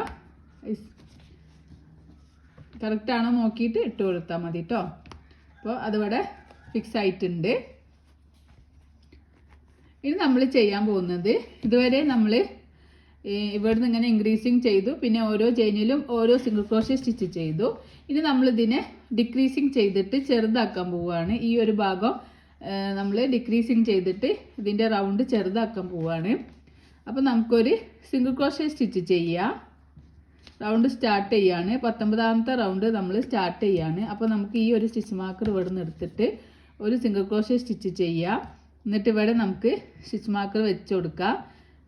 കറക്റ്റാണോ നോക്കിയിട്ട് ഇട്ട് കൊടുത്താൽ മതി കേട്ടോ. അപ്പോൾ അതിവിടെ ഫിക്സ് ആയിട്ടുണ്ട്. ഇനി നമ്മൾ ചെയ്യാൻ പോകുന്നത്, ഇതുവരെ നമ്മൾ ഇവിടുന്ന് ഇങ്ങനെ ഇൻക്രീസിങ് ചെയ്തു, പിന്നെ ഓരോ ചെയിനിലും ഓരോ സിംഗിൾ ക്രോഷ്യ സ്റ്റിച്ച് ചെയ്തു. ഇനി നമ്മളിതിനെ ഡിക്രീസിങ് ചെയ്തിട്ട് ചെറുതാക്കാൻ പോവുകയാണ്. ഈ ഒരു ഭാഗം നമ്മൾ ഡിക്രീസിങ് ചെയ്തിട്ട് ഇതിൻ്റെ റൗണ്ട് ചെറുതാക്കാൻ പോവുകയാണ്. അപ്പോൾ നമുക്കൊരു സിംഗിൾ ക്രോഷ്യ സ്റ്റിച്ച് ചെയ്യാം. റൗണ്ട് സ്റ്റാർട്ട് ചെയ്യാണ്. 19ാമത്തെ റൗണ്ട് നമ്മൾ സ്റ്റാർട്ട് ചെയ്യാണ്. അപ്പോൾ നമുക്ക് ഈ ഒരു സ്റ്റിച്ച് മാർക്കർ ഇവിടെ നിന്ന് എടുത്തിട്ട് ഒരു സിംഗിൾ ക്രോഷ്യ സ്റ്റിച്ച് ചെയ്യാം. എന്നിട്ട് ഇവിടെ നമുക്ക് സ്റ്റിച്ച് മാർക്കർ വെച്ച് കൊടുക്കാം.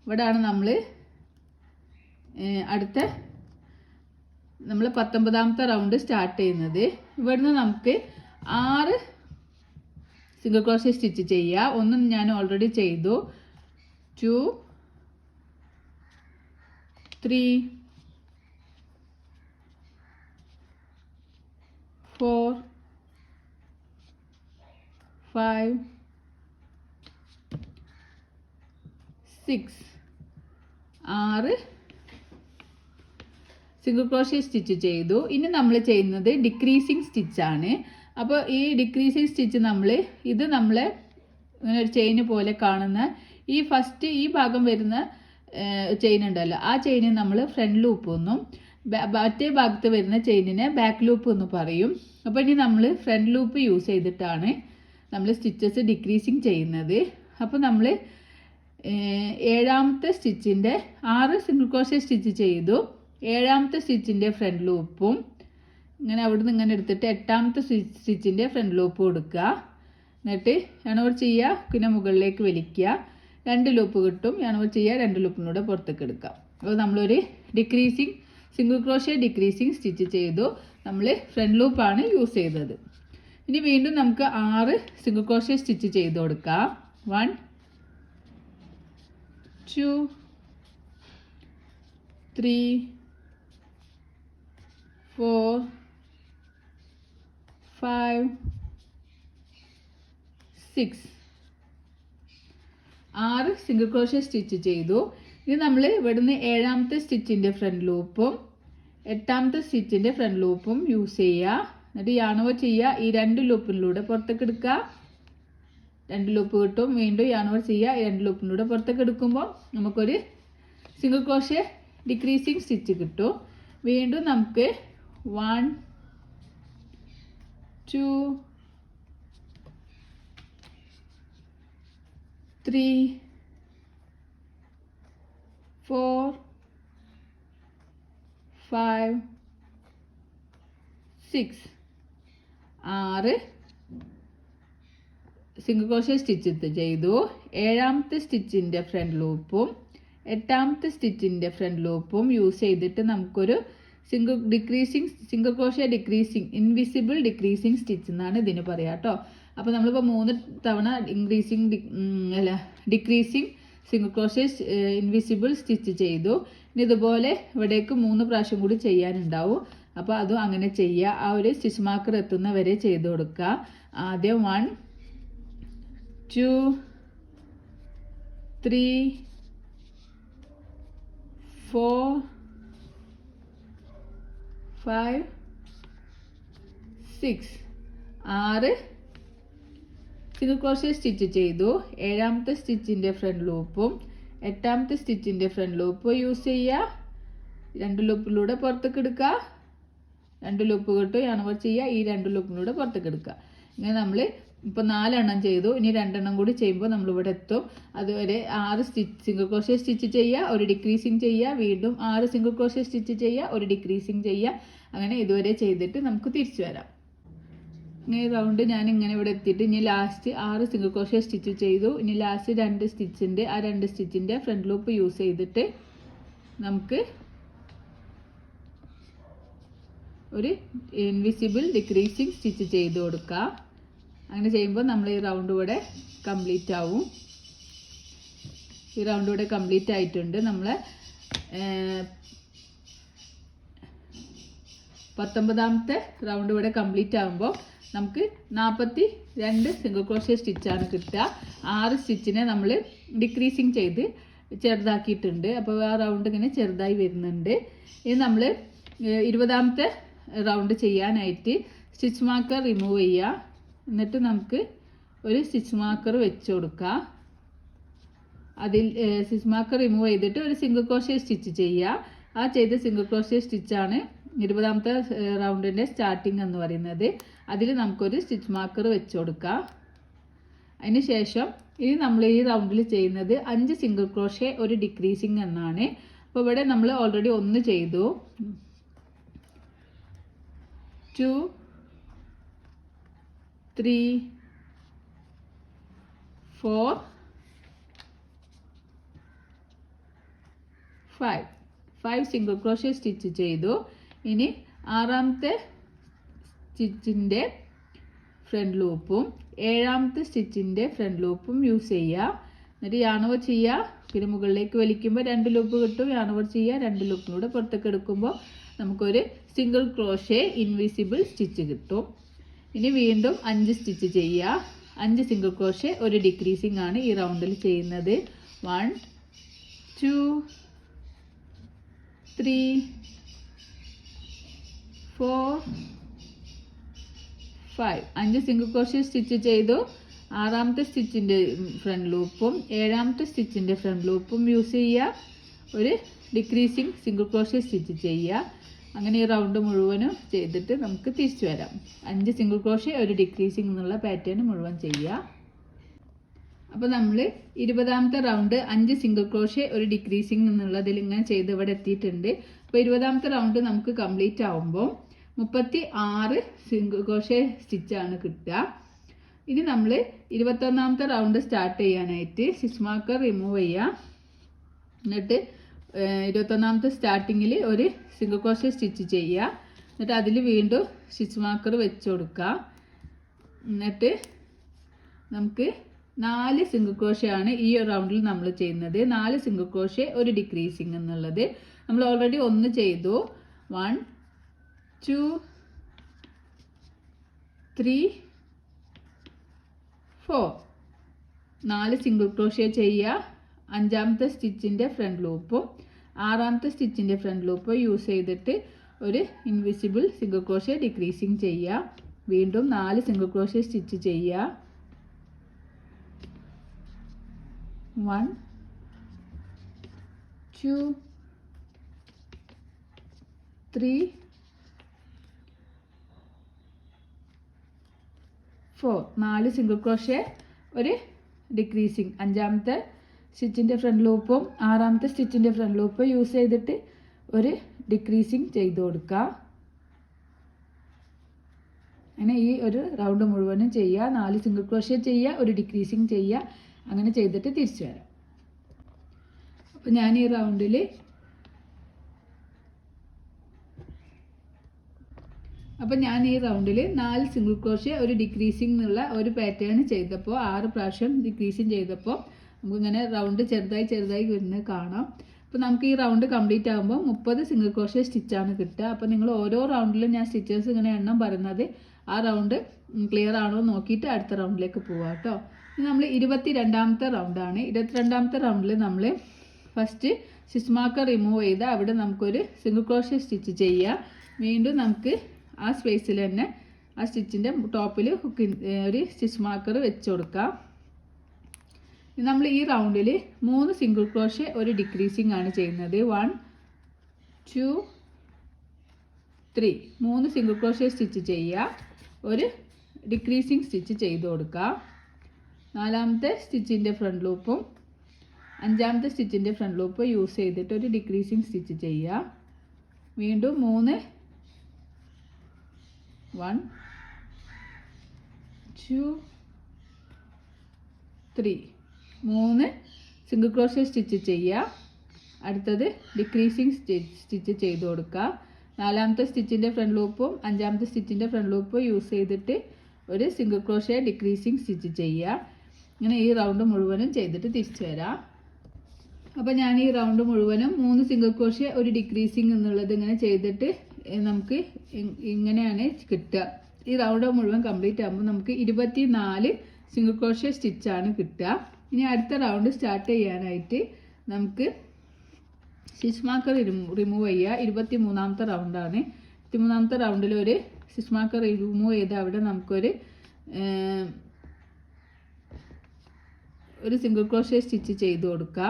ഇവിടെയാണ് നമ്മൾ അടുത്ത 19ാമത്തെ റൗണ്ട് സ്റ്റാർട്ട് ചെയ്യുന്നത്. ഇവിടുന്ന് നമുക്ക് 6 സിംഗിൾ ക്രോഷ്യ സ്റ്റിച്ച് ചെയ്യാം. ഒന്നും ഞാൻ ഓൾറെഡി ചെയ്തു. 2 3 4 5 6 6 സിംഗിൾ ക്രോഷ്യ സ്റ്റിച്ച് ചെയ്തു. ഇനി നമ്മൾ ചെയ്യുന്നത് ഡിക്രീസിങ് സ്റ്റിച്ചാണ്. അപ്പോൾ ഈ ഡിക്രീസിങ് സ്റ്റിച്ച് ഇത് നമ്മളെ ഇങ്ങനെ ഒരു ചെയിന് പോലെ കാണുന്ന ഈ ഫസ്റ്റ് ഈ ഭാഗം വരുന്ന ചെയിൻ ഉണ്ടല്ലോ, ആ ചെയിന് നമ്മൾ ഫ്രണ്ട് ലൂപ്പ് എന്നും മറ്റേ ഭാഗത്ത് വരുന്ന ചെയിനിനെ ബാക്ക് ലൂപ്പ് എന്ന് പറയും. അപ്പോൾ ഇനി നമ്മൾ ഫ്രണ്ട് ലൂപ്പ് യൂസ് ചെയ്തിട്ടാണ് നമ്മൾ സ്റ്റിച്ചസ് ഡിക്രീസിങ് ചെയ്യുന്നത്. അപ്പോൾ നമ്മൾ 7ാമത്തെ സ്റ്റിച്ചിൻ്റെ 6 സിംഗിൾ ക്രോഷ്യ സ്റ്റിച്ച് ചെയ്തു. 7ാമത്തെ സ്റ്റിച്ചിൻ്റെ ഫ്രണ്ട് ലൂപ്പും ഇങ്ങനെ അവിടുന്ന് ഇങ്ങനെ എടുത്തിട്ട് 8ാമത്തെ സ്റ്റിച്ചിൻ്റെ ഫ്രണ്ട് ലൂപ്പ് കൊടുക്കുക. എന്നിട്ട് യണോർ ചെയ്യുക, പിന്നെ മുകളിലേക്ക് വലിക്കുക. 2 ലൂപ്പ് കിട്ടും. യണോർ ചെയ്യുക, 2 ലൂപ്പിനൂടെ പുറത്തേക്ക് എടുക്കാം. അപ്പോൾ നമ്മളൊരു decreasing single crochet decreasing stitch ചെയ്തു. നമ്മൾ ഫ്രണ്ട് ലൂപ്പാണ് യൂസ് ചെയ്തത്. ഇനി വീണ്ടും നമുക്ക് 6 സിംഗിൾ ക്രോഷ്യ സ്റ്റിച്ച് ചെയ്ത് കൊടുക്കാം. 1 2 3 4 5 6 6 സിംഗിൾ ക്രോഷ്യ സ്റ്റിച്ച് ചെയ്തു. ഇനി നമ്മൾ ഇവിടുന്ന് 7ാമത്തെ സ്റ്റിച്ചിൻ്റെ ഫ്രണ്ട് ലൂപ്പും 8ാമത്തെ സ്റ്റിച്ചിൻ്റെ ഫ്രണ്ട് ലൂപ്പും യൂസ് ചെയ്യുക. എന്നിട്ട് യാണോ ചെയ്യുക, ഈ 2 ലൂപ്പിലൂടെ പുറത്തേക്ക് എടുക്കുക. 2 ലൂപ്പ് കിട്ടും. വീണ്ടും യാണോ ചെയ്യുക, ഈ 2 ലൂപ്പിലൂടെ പുറത്തേക്ക് എടുക്കുമ്പോൾ നമുക്കൊരു സിംഗിൾ ക്രോഷ്യ ഡിക്രീസിങ് സ്റ്റിച്ച് കിട്ടും. വീണ്ടും നമുക്ക് 1 2 3 4 5 6 6 സിംഗിൾ ക്രോഷ്യ സ്റ്റിച്ച് ചെയ്തു. 7ാമത്തെ സ്റ്റിച്ചിൻ്റെ ഫ്രണ്ട് ലൂപ്പും 8ാമത്തെ സ്റ്റിച്ചിൻ്റെ ഫ്രണ്ട് ലൂപ്പും യൂസ് ചെയ്തിട്ട് നമുക്കൊരു single crochet decreasing invisible decreasing stitch എന്നാണ് ഇതിന് പറയുക കേട്ടോ. അപ്പോൾ നമ്മളിപ്പോൾ 3 തവണ decreasing single crochet invisible stitch ചെയ്തു. ഇനി ഇതുപോലെ ഇവിടേക്ക് 3 പ്രാവശ്യം കൂടി ചെയ്യാനുണ്ടാവും. അപ്പോൾ അതും അങ്ങനെ ചെയ്യുക. ആ ഒരു സ്റ്റിച്ച് മാർക്കർ എത്തുന്ന വരെ ചെയ്ത് കൊടുക്കുക. ആദ്യം 1 2 3 4 5 6 6 സിംഗിൾ ക്രോഷ്യ സ്റ്റിച്ച് ചെയ്തു. 7ാമത്തെ സ്റ്റിച്ചിൻ്റെ ഫ്രണ്ട് ലൂപ്പും 8ാമത്തെ സ്റ്റിച്ചിൻ്റെ ഫ്രണ്ട് ലൂപ്പ് യൂസ് ചെയ്യുക. 2 ലൂപ്പിലൂടെ പുറത്തേക്ക് എടുക്കുക. 2 ലൂപ്പ് കിട്ടും. യാണോ ചെയ്യുക, ഈ 2 ലൂപ്പിലൂടെ പുറത്തേക്ക് എടുക്കുക. ഇങ്ങനെ നമ്മൾ ഇപ്പോൾ 4 എണ്ണം ചെയ്തു. ഇനി 2 എണ്ണം കൂടി ചെയ്യുമ്പോൾ നമ്മളിവിടെ എത്തും. അതുവരെ 6 സിംഗിൾ ക്രോഷ്യ സ്റ്റിച്ച് ചെയ്യുക, ഒരു ഡിക്രീസിങ് ചെയ്യുക, വീണ്ടും 6 സിംഗിൾ ക്രോഷ്യ സ്റ്റിച്ച് ചെയ്യുക, ഒരു ഡിക്രീസിങ് ചെയ്യുക. അങ്ങനെ ഇതുവരെ ചെയ്തിട്ട് നമുക്ക് തിരിച്ചു വരാം. ഇങ്ങനെ റൗണ്ട് ഞാൻ ഇങ്ങനെ ഇവിടെ എത്തിയിട്ട് ഇനി ലാസ്റ്റ് 6 സിംഗിൾ ക്രോഷ്യ സ്റ്റിച്ച് ചെയ്തു. ഇനി ലാസ്റ്റ് 2 സ്റ്റിച്ചിൻ്റെ ആ 2 സ്റ്റിച്ചിൻ്റെ ഫ്രണ്ട് ലൂപ്പ് യൂസ് ചെയ്തിട്ട് നമുക്ക് ഒരു ഇൻവിസിബിൾ ഡിക്രീസിങ് സ്റ്റിച്ച് ചെയ്ത് കൊടുക്കുക. അങ്ങനെ ചെയ്യുമ്പോൾ നമ്മൾ ഈ റൗണ്ട് ഇവിടെ കംപ്ലീറ്റ് ആവും. ഈ റൗണ്ട് ഇവിടെ കംപ്ലീറ്റ് ആയിട്ടുണ്ട്. നമ്മൾ 19ാമത്തെ റൗണ്ട് ഇവിടെ കംപ്ലീറ്റ് ആകുമ്പോൾ നമുക്ക് 42 സിംഗിൾ ക്രോഷ്യ സ്റ്റിച്ചാണ് കിട്ടുക. 6 സ്റ്റിച്ചിനെ നമ്മൾ ഡിക്രീസിങ് ചെയ്ത് ചെറുതാക്കിയിട്ടുണ്ട്. അപ്പോൾ ആ റൗണ്ട് ഇങ്ങനെ ചെറുതായി വരുന്നുണ്ട്. ഇത് നമ്മൾ 20ാമത്തെ റൗണ്ട് ചെയ്യാനായിട്ട് സ്റ്റിച്ച് മാർക്കർ റിമൂവ് ചെയ്യുക. എന്നിട്ട് നമുക്ക് ഒരു സ്റ്റിച്ച് മാർക്കർ വെച്ച് കൊടുക്കുക. അതിൽ സ്റ്റിച്ച് മാർക്കർ റിമൂവ് ചെയ്തിട്ട് ഒരു സിംഗിൾ ക്രോഷ്യ സ്റ്റിച്ച് ചെയ്യുക. ആ ചെയ്ത സിംഗിൾ ക്രോഷ്യ സ്റ്റിച്ചാണ് 20ാമത്തെ റൗണ്ടിൻ്റെ സ്റ്റാർട്ടിങ് എന്ന് പറയുന്നത്. അതിൽ നമുക്കൊരു സ്റ്റിച്ച് മാർക്കർ വെച്ച് കൊടുക്കാം. അതിന് ശേഷം ഇനി നമ്മൾ ഈ റൗണ്ടിൽ ചെയ്യുന്നത് 5 സിംഗിൾ ക്രോഷ്യ ഒരു ഡിക്രീസിങ് എന്നാണ്. അപ്പോൾ ഇവിടെ നമ്മൾ ഓൾറെഡി 1 ചെയ്തു. 2 3 4 5 സിംഗിൾ ക്രോഷ്യ സ്റ്റിച്ച് ചെയ്തു. ഇനി 6ാമത്തെ സ്റ്റിച്ചിൻ്റെ ഫ്രണ്ട് ലൂപ്പും 7ാമത്തെ സ്റ്റിച്ചിൻ്റെ ഫ്രണ്ട് ലൂപ്പും യൂസ് ചെയ്യുക. എന്നിട്ട് യാണോവർ ചെയ്യുക. പിന്നെ മുകളിലേക്ക് വലിക്കുമ്പോൾ 2 ലൂപ്പ് കിട്ടും. യാണോവർ ചെയ്യുക. 2 ലൂപ്പിലൂടെ പുറത്തേക്ക് എടുക്കുമ്പോൾ നമുക്കൊരു സിംഗിൾ ക്രോഷ്യ ഇൻവിസിബിൾ സ്റ്റിച്ച് കിട്ടും. ഇനി വീണ്ടും 5 സ്റ്റിച്ച് ചെയ്യുക. 5 സിംഗിൾ ക്രോഷ്യ ഒരു ഡിക്രീസിങ് ആണ് ഈ റൗണ്ടിൽ ചെയ്യുന്നത്. 1 2 3 4 5 5 സിംഗിൾ ക്രോഷ്യ സ്റ്റിച്ച് ചെയ്തു. 6ാമത്തെ സ്റ്റിച്ചിൻ്റെ ഫ്രണ്ട് ലൂപ്പും 7ാമത്തെ സ്റ്റിച്ചിൻ്റെ ഫ്രണ്ട് ലൂപ്പും യൂസ് ചെയ്യുക. ഒരു ഡിക്രീസിങ് സിംഗിൾ ക്രോഷ്യ സ്റ്റിച്ച് ചെയ്യുക. അങ്ങനെ ഈ റൗണ്ട് മുഴുവനും ചെയ്തിട്ട് നമുക്ക് തിരിച്ചു വരാം. 5 സിംഗിൾ ക്രോഷ്യ ഒരു ഡിക്രീസിങ് എന്നുള്ള പാറ്റേൺ മുഴുവൻ ചെയ്യുക. അപ്പോൾ നമ്മൾ 20ാമത്തെ റൗണ്ട് 5 സിംഗിൾ ക്രോഷ്യ ഒരു ഡിക്രീസിങ് എന്നുള്ളതിൽ ഇങ്ങനെ ചെയ്ത് ഇവിടെ എത്തിയിട്ടുണ്ട്. അപ്പോൾ 20ാമത്തെ റൗണ്ട് നമുക്ക് കംപ്ലീറ്റ് ആവുമ്പോൾ 36 സിംഗിൾ ക്രോഷ്യ സ്റ്റിച്ചാണ് കിട്ടുക. ഇനി നമ്മൾ 21ാമത്തെ റൗണ്ട് സ്റ്റാർട്ട് ചെയ്യാനായിട്ട് സ്റ്റിച്ച് മാർക്കർ റിമൂവ് ചെയ്യുക. എന്നിട്ട് 21ാമത്തെ സ്റ്റാർട്ടിങ്ങിൽ ഒരു സിംഗിൾ ക്രോഷ്യ സ്റ്റിച്ച് ചെയ്യുക. എന്നിട്ട് അതിൽ വീണ്ടും സ്റ്റിച്ച് മാർക്കർ വെച്ച് കൊടുക്കുക. എന്നിട്ട് നമുക്ക് 4 സിംഗിൾ ക്രോഷ്യ ആണ് ഈ റൗണ്ടിൽ നമ്മൾ ചെയ്യുന്നത്. 4 സിംഗിൾ ക്രോഷ്യ ഒരു ഡിക്രീസിങ് എന്നുള്ളത് നമ്മൾ ഓൾറെഡി 1 ചെയ്തു. 1 2 3 4 4 സിംഗിൾ ക്രോഷ്യ ചെയ്യുക. 5ാമത്തെ സ്റ്റിച്ചിൻ്റെ ഫ്രണ്ട് ലൂപ്പും 6ാമത്തെ സ്റ്റിച്ചിൻ്റെ ഫ്രണ്ട് ലൂപ്പും യൂസ് ചെയ്തിട്ട് ഒരു ഇൻവിസിബിൾ സിംഗിൾ ക്രോഷ്യ ഡിക്രീസിങ് ചെയ്യുക. വീണ്ടും 4 സിംഗിൾ ക്രോഷ്യ സ്റ്റിച്ച് ചെയ്യുക. 1 2 3 4 4 സിംഗിൾ ക്രോഷ്യ ഒരു ഡിക്രീസിങ്. 5ാമത്തെ സ്റ്റിച്ചിൻ്റെ ഫ്രണ്ട് ലൂപ്പും 6ാമത്തെ സ്റ്റിച്ചിൻ്റെ ഫ്രണ്ട് ലൂപ്പും യൂസ് ചെയ്തിട്ട് ഒരു ഡിക്രീസിങ് ചെയ്ത് കൊടുക്കുക. അങ്ങനെ ഈ ഒരു റൗണ്ട് മുഴുവനും ചെയ്യുക. 4 സിംഗിൾ ക്രോഷ്യ ചെയ്യുക, ഒരു ഡിക്രീസിങ് ചെയ്യുക. അങ്ങനെ ചെയ്തിട്ട് തിരിച്ചു വരാം. അപ്പോൾ ഞാൻ ഈ റൗണ്ടിൽ അപ്പോൾ ഞാൻ ഈ റൗണ്ടിൽ 4 സിംഗിൾ ക്രോഷ്യ ഒരു ഡിക്രീസിങ് എന്നുള്ള ഒരു പാറ്റേൺ ചെയ്തപ്പോൾ 6 പ്രാവശ്യം ഡിക്രീസിങ് ചെയ്തപ്പോൾ നമുക്കിങ്ങനെ റൗണ്ട് ചെറുതായി വരുന്നത് കാണാം. അപ്പോൾ നമുക്ക് ഈ റൗണ്ട് കംപ്ലീറ്റ് ആകുമ്പോൾ 30 സിംഗിൾ ക്രോഷ്യ സ്റ്റിച്ചാണ് കിട്ടുക. അപ്പോൾ നിങ്ങൾ ഓരോ റൗണ്ടിലും ഞാൻ സ്റ്റിച്ചേഴ്സ് ഇങ്ങനെ എണ്ണം പറയുന്നത് ആ റൗണ്ട് ക്ലിയർ ആണോ നോക്കിയിട്ട് അടുത്ത റൗണ്ടിലേക്ക് പോവാം കേട്ടോ. ഇത് നമ്മൾ 22ാമത്തെ റൗണ്ടാണ്. 22ാമത്തെ റൗണ്ടിൽ നമ്മൾ ഫസ്റ്റ് സ്റ്റിച്ച് മാർക്കർ റിമൂവ് ചെയ്ത് അവിടെ നമുക്കൊരു സിംഗിൾ ക്രോഷ്യ സ്റ്റിച്ച് ചെയ്യുക. വീണ്ടും നമുക്ക് ആ സ്പേസിൽ തന്നെ ആ സ്റ്റിച്ചിൻ്റെ ടോപ്പിൽ ഒരു സ്റ്റിച്ച് മാർക്കർ വെച്ച് കൊടുക്കാം. നമ്മൾ ഈ റൗണ്ടിൽ 3 സിംഗിൾ ക്രോഷ്യ ഒരു ഡിക്രീസിങ് ആണ് ചെയ്യുന്നത്. 1 2 3 3 സിംഗിൾ ക്രോഷ്യ സ്റ്റിച്ച് ചെയ്യുക. ഒരു ഡിക്രീസിങ് സ്റ്റിച്ച് ചെയ്ത് കൊടുക്കുക. 4ാമത്തെ സ്റ്റിച്ചിൻ്റെ ഫ്രണ്ട് ലൂപ്പും 5ാമത്തെ സ്റ്റിച്ചിൻ്റെ ഫ്രണ്ട് ലൂപ്പ് യൂസ് ചെയ്തിട്ട് ഒരു ഡിക്രീസിങ് സ്റ്റിച്ച് ചെയ്യുക. വീണ്ടും 3 1 2 3 3 സിംഗിൾ ക്രോഷ്യ സ്റ്റിച്ച് ചെയ്യുക. അടുത്തത് ഡിക്രീസിങ് സ്റ്റിച്ച് ചെയ്ത് കൊടുക്കുക. നാലാമത്തെ സ്റ്റിച്ചിൻ്റെ ഫ്രണ്ട് ലൂപ്പും അഞ്ചാമത്തെ സ്റ്റിച്ചിൻ്റെ ഫ്രണ്ട് ലൂപ്പും യൂസ് ചെയ്തിട്ട് ഒരു സിംഗിൾ ക്രോഷ്യ ഡിക്രീസിങ് സ്റ്റിച്ച് ചെയ്യുക. ഇങ്ങനെ ഈ റൗണ്ട് മുഴുവനും ചെയ്തിട്ട് തിരിച്ചു വരാം. അപ്പോൾ ഞാൻ ഈ റൗണ്ട് മുഴുവനും 3 സിംഗിൾ ക്രോഷ്യ ഒരു ഡിക്രീസിങ് എന്നുള്ളത് ഇങ്ങനെ ചെയ്തിട്ട് നമുക്ക് ഇങ്ങനെയാണ് കിട്ടുക. ഈ റൗണ്ട് മുഴുവൻ കംപ്ലീറ്റ് ആകുമ്പോൾ നമുക്ക് 24 സിംഗിൾ ക്രോഷ്യ സ്റ്റിച്ചാണ് കിട്ടുക. ഇനി അടുത്ത റൗണ്ട് സ്റ്റാർട്ട് ചെയ്യാനായിട്ട് നമുക്ക് സ്റ്റിച്ച് മാർക്കർ റിമൂവ് ചെയ്യുക. 23ാമത്തെ റൗണ്ടാണ്. 23ാമത്തെ റൗണ്ടിൽ ഒരു സ്റ്റിച്ച് മാർക്കർ റിമൂവ് ചെയ്ത് അവിടെ നമുക്കൊരു സിംഗിൾ ക്രോഷ്യ സ്റ്റിച്ച് ചെയ്ത് കൊടുക്കുക.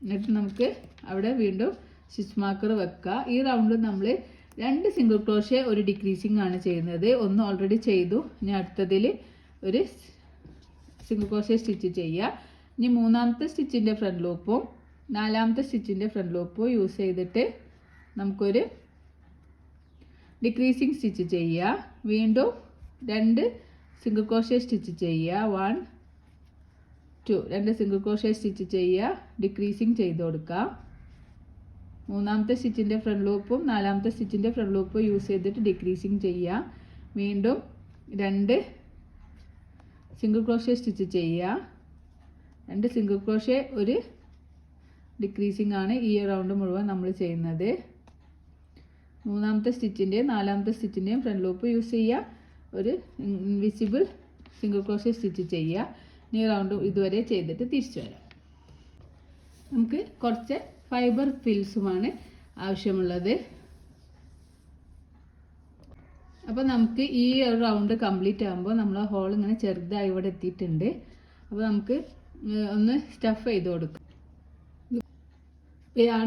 എന്നിട്ട് നമുക്ക് അവിടെ വീണ്ടും സ്റ്റിച്ച് മാർക്കർ വെക്കുക. ഈ റൗണ്ടിൽ നമ്മൾ 2 സിംഗിൾ ക്രോഷ്യ ഒരു ഡിക്രീസിങ് ആണ് ചെയ്യുന്നത്. ഒന്ന് ഓൾറെഡി ചെയ്തു. ഇനി അടുത്തതിൽ ഒരു സിംഗിൾ ക്രോഷ്യ സ്റ്റിച്ച് ചെയ്യുക. ഇനി 3ാമത്തെ സ്റ്റിച്ചിൻ്റെ ഫ്രണ്ട് ലൂപ്പും 4ാമത്തെ സ്റ്റിച്ചിൻ്റെ ഫ്രണ്ട് ലൂപ്പും യൂസ് ചെയ്തിട്ട് നമുക്കൊരു ഡിക്രീസിങ് സ്റ്റിച്ച് ചെയ്യുക. വീണ്ടും 2 സിംഗിൾ ക്രോഷ്യ സ്റ്റിച്ച് ചെയ്യുക. 1 2 2 സിംഗിൾ ക്രോഷ്യ സ്റ്റിച്ച് ചെയ്യുക. ഡിക്രീസിങ് ചെയ്ത് കൊടുക്കുക. 3ാമത്തെ സ്റ്റിച്ചിൻ്റെ ഫ്രണ്ട് ലൂപ്പും 4ാമത്തെ സ്റ്റിച്ചിൻ്റെ ഫ്രണ്ട് ലൂപ്പും യൂസ് ചെയ്തിട്ട് ഡിക്രീസിങ് ചെയ്യുക. വീണ്ടും 2 സിംഗിൾ ക്രോഷ്യ സ്റ്റിച്ച് ചെയ്യുക. 2 സിംഗിൾ ക്രോഷ്യ ഒരു ഡിക്രീസിങ് ആണ് ഈ റൗണ്ട് മുഴുവൻ നമ്മൾ ചെയ്യുന്നത്. 3ാമത്തെ സ്റ്റിച്ചിൻ്റെയും 4ാമത്തെ സ്റ്റിച്ചിൻ്റെയും ഫ്രണ്ട് ലൂപ്പ് യൂസ് ചെയ്യുക. ഒരു ഇൻവിസിബിൾ സിംഗിൾ ക്രോഷ്യ സ്റ്റിച്ച് ചെയ്യുക. ഈ റൗണ്ട് ഇതുവരെ ചെയ്തിട്ട് തിരിച്ചു വരാം. നമുക്ക് കുറച്ച് ഫൈബർ ഫിൽസുമാണ് ആവശ്യമുള്ളത്. അപ്പോൾ നമുക്ക് ഈ റൗണ്ട് കംപ്ലീറ്റ് ആകുമ്പോൾ നമ്മൾ ഹോൾ ഇങ്ങനെ ചെറുതായി ഇവിടെ എത്തിയിട്ടുണ്ട്. അപ്പോൾ നമുക്ക് ഒന്ന് സ്റ്റഫ് ചെയ്ത് കൊടുക്കാം.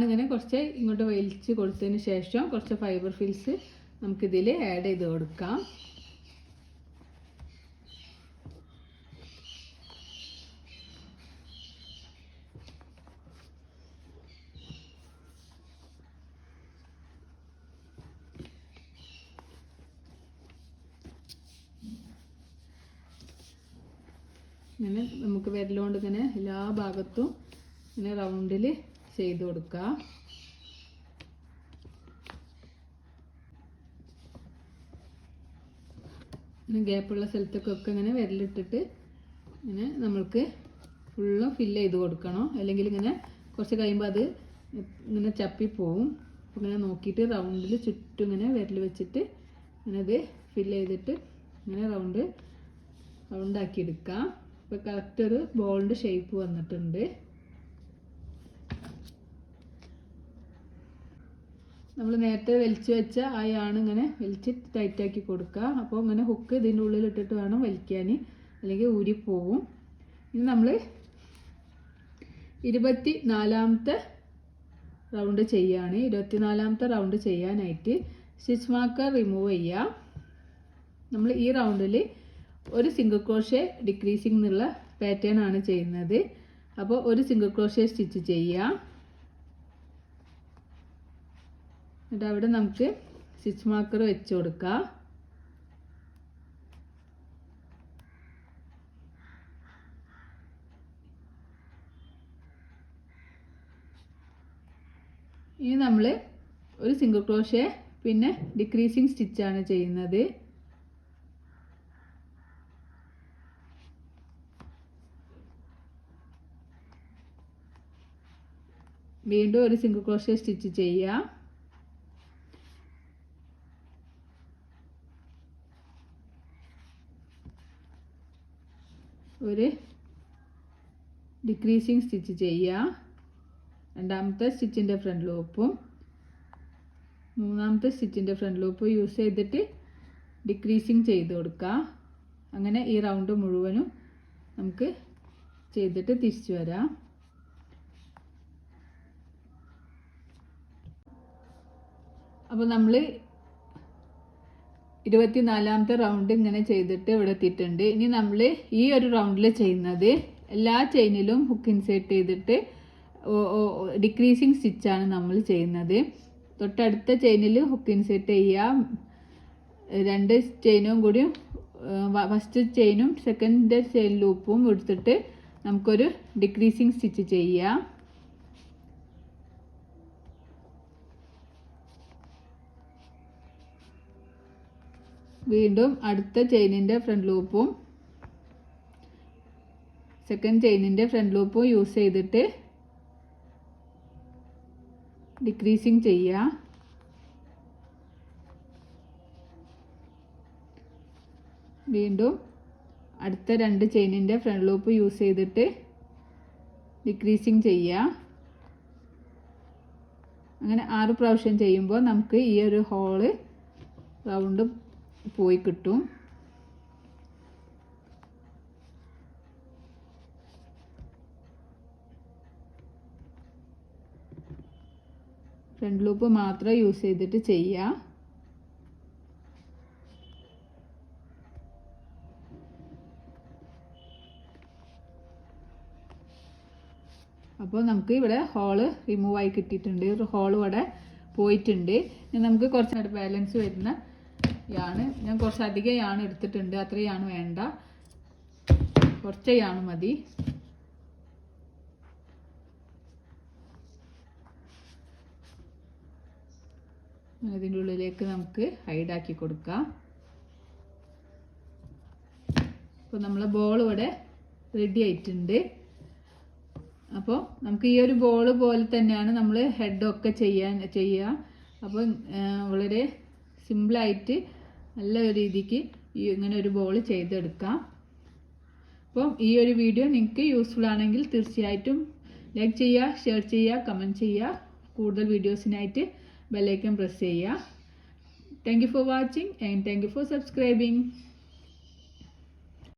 ഇങ്ങനെ കുറച്ച് ഇങ്ങോട്ട് വലിച്ച് കൊടുത്തതിന് ശേഷം കുറച്ച് ഫൈബർ ഫിൽസ് നമുക്കിതിൽ ആഡ് ചെയ്ത് കൊടുക്കാം. ഇങ്ങനെ നമുക്ക് വിരലുകൊണ്ട് ഇങ്ങനെ എല്ലാ ഭാഗത്തും ഇങ്ങനെ റൗണ്ടിൽ ചെയ്ത് കൊടുക്കുക. ഇങ്ങനെ ഗ്യാപ്പുള്ള സ്ഥലത്തൊക്കെ ഇങ്ങനെ വിരലിട്ടിട്ട് ഇങ്ങനെ നമ്മൾക്ക് ഫുള്ളും ഫില്ല് ചെയ്ത് കൊടുക്കണം. അല്ലെങ്കിൽ ഇങ്ങനെ കുറച്ച് കഴിയുമ്പോൾ അത് ഇങ്ങനെ ചപ്പിപ്പോവും. അപ്പോൾ ഇങ്ങനെ നോക്കിയിട്ട് റൗണ്ടിൽ ചുറ്റും ഇങ്ങനെ വിരൽ വെച്ചിട്ട് ഇങ്ങനെ ഇത് ഫില്ല് ചെയ്തിട്ട് ഇങ്ങനെ റൗണ്ടാക്കി എടുക്കാം. ഇപ്പോൾ കറക്റ്റ് ഒരു ബോളിൻ്റെ ഷേപ്പ് വന്നിട്ടുണ്ട്. നമ്മൾ നേരത്തെ വലിച്ചു വെച്ച ആ യാൺ ഇങ്ങനെ വലിച്ച് ടൈറ്റാക്കി കൊടുക്കുക. അപ്പോൾ ഇങ്ങനെ ഹുക്ക് ഇതിൻ്റെ ഉള്ളിലിട്ടിട്ട് വേണം വലിക്കാൻ, അല്ലെങ്കിൽ ഊരിപ്പോവും. ഇനി നമ്മൾ 24ാമത്തെ റൗണ്ട് ചെയ്യുകയാണ്. 24ാമത്തെ റൗണ്ട് ചെയ്യാനായിട്ട് സ്റ്റിച്ച് മാർക്കർ റിമൂവ് ചെയ്യുക. നമ്മൾ ഈ റൗണ്ടിൽ ഒരു സിംഗിൾ ക്രോഷ്യ ഡിക്രീസിങ് എന്നുള്ള പാറ്റേൺ ആണ് ചെയ്യുന്നത്. അപ്പോൾ ഒരു സിംഗിൾ ക്രോഷ്യ സ്റ്റിച്ച് ചെയ്യുക. എന്നിട്ട് അവിടെ നമുക്ക് സ്റ്റിച്ച് മാർക്കർ വെച്ച് കൊടുക്കുക. ഇനി നമ്മൾ ഒരു സിംഗിൾ ക്രോഷ്യ പിന്നെ ഡിക്രീസിങ് സ്റ്റിച്ചാണ് ചെയ്യുന്നത്. വീണ്ടും ഒരു സിംഗിൾ ക്രോഷ്യ സ്റ്റിച്ച് ചെയ്യുക. ഒരു ഡിക്രീസിങ് സ്റ്റിച്ച് ചെയ്യുക. രണ്ടാമത്തെ സ്റ്റിച്ചിൻ്റെ ഫ്രണ്ട് ലൂപ്പും മൂന്നാമത്തെ സ്റ്റിച്ചിൻ്റെ ഫ്രണ്ട് ലൂപ്പും യൂസ് ചെയ്തിട്ട് ഡിക്രീസിങ് ചെയ്ത് കൊടുക്കുക. അങ്ങനെ ഈ റൗണ്ട് മുഴുവനും നമുക്ക് ചെയ്തിട്ട് തിരിച്ചു വരാം. അപ്പോൾ നമ്മൾ 24ാമത്തെ റൗണ്ട് ഇങ്ങനെ ചെയ്തിട്ട് ഇവിടെ എത്തിയിട്ടുണ്ട്. ഇനി നമ്മൾ ഈ ഒരു റൗണ്ടിൽ ചെയ്യുന്നത് എല്ലാ ചെയിനിലും ഹുക്ക് ഇൻസേർട്ട് ചെയ്തിട്ട് ഡിക്രീസിങ് സ്റ്റിച്ചാണ് നമ്മൾ ചെയ്യുന്നത്. തൊട്ടടുത്ത ചെയിനിൽ ഹുക്ക് ഇൻസേർട്ട് ചെയ്യുക. 2 ചെയിനും കൂടി ഫസ്റ്റ് ചെയിനും സെക്കൻഡ് ചെയിൻ ലൂപ്പും എടുത്തിട്ട് നമുക്കൊരു ഡിക്രീസിങ് സ്റ്റിച്ച് ചെയ്യാം. വീണ്ടും അടുത്ത ചെയിനിൻ്റെ ഫ്രണ്ട് ലൂപ്പും സെക്കൻഡ് ചെയിനിൻ്റെ ഫ്രണ്ട് ലൂപ്പും യൂസ് ചെയ്തിട്ട് ഡിക്രീസിങ് ചെയ്യുക. വീണ്ടും അടുത്ത 2 ചെയിനിൻ്റെ ഫ്രണ്ട് ലൂപ്പ് യൂസ് ചെയ്തിട്ട് ഡിക്രീസിങ് ചെയ്യുക. അങ്ങനെ 6 പ്രാവശ്യം ചെയ്യുമ്പോൾ നമുക്ക് ഈ ഒരു ഹോള് റൗണ്ട് പോയി കിട്ടും. ഫ്രണ്ട് ലൂപ്പ് മാത്രം യൂസ് ചെയ്തിട്ട് ചെയ്യുക. അപ്പോൾ നമുക്ക് ഇവിടെ ഹോള് റിമൂവ് ആയി കിട്ടിയിട്ടുണ്ട്. ഒരു ഹോൾ ഇവിടെ പോയിട്ടുണ്ട്. ഇനി നമുക്ക് കുറച്ച് ബാലൻസ് വരുന്ന യാണ്, ഞാൻ കുറച്ചധികം യാണ് എടുത്തിട്ടുണ്ട്. അത്രയും യാണ് വേണ്ട, കുറച്ച് യാണ് മതി. ഇതിൻ്റെ ഉള്ളിലേക്ക് നമുക്ക് ഹൈഡാക്കി കൊടുക്കാം. അപ്പോൾ നമ്മളെ ബോൾ ഇവിടെ റെഡി ആയിട്ടുണ്ട്. അപ്പോൾ നമുക്ക് ഈ ഒരു ബോൾ പോലെ തന്നെയാണ് നമ്മൾ ഹെഡൊക്കെ ചെയ്യുക. അപ്പോൾ വളരെ സിമ്പിളായിട്ട് നല്ല ഒരു രീതിക്ക് ഇങ്ങനെ ഒരു ബോൾ ചെയ്തെടുക്കാം. അപ്പോൾ ഈ ഒരു വീഡിയോ നിങ്ങൾക്ക് യൂസ്ഫുൾ ആണെങ്കിൽ തീർച്ചയായിട്ടും ലൈക്ക് ചെയ്യുക, ഷെയർ ചെയ്യുക, കമൻറ്റ് ചെയ്യുക. കൂടുതൽ വീഡിയോസിനായിട്ട് ബെൽ ഐക്കൺ പ്രസ് ചെയ്യുക. Thank you for watching and thank you for subscribing.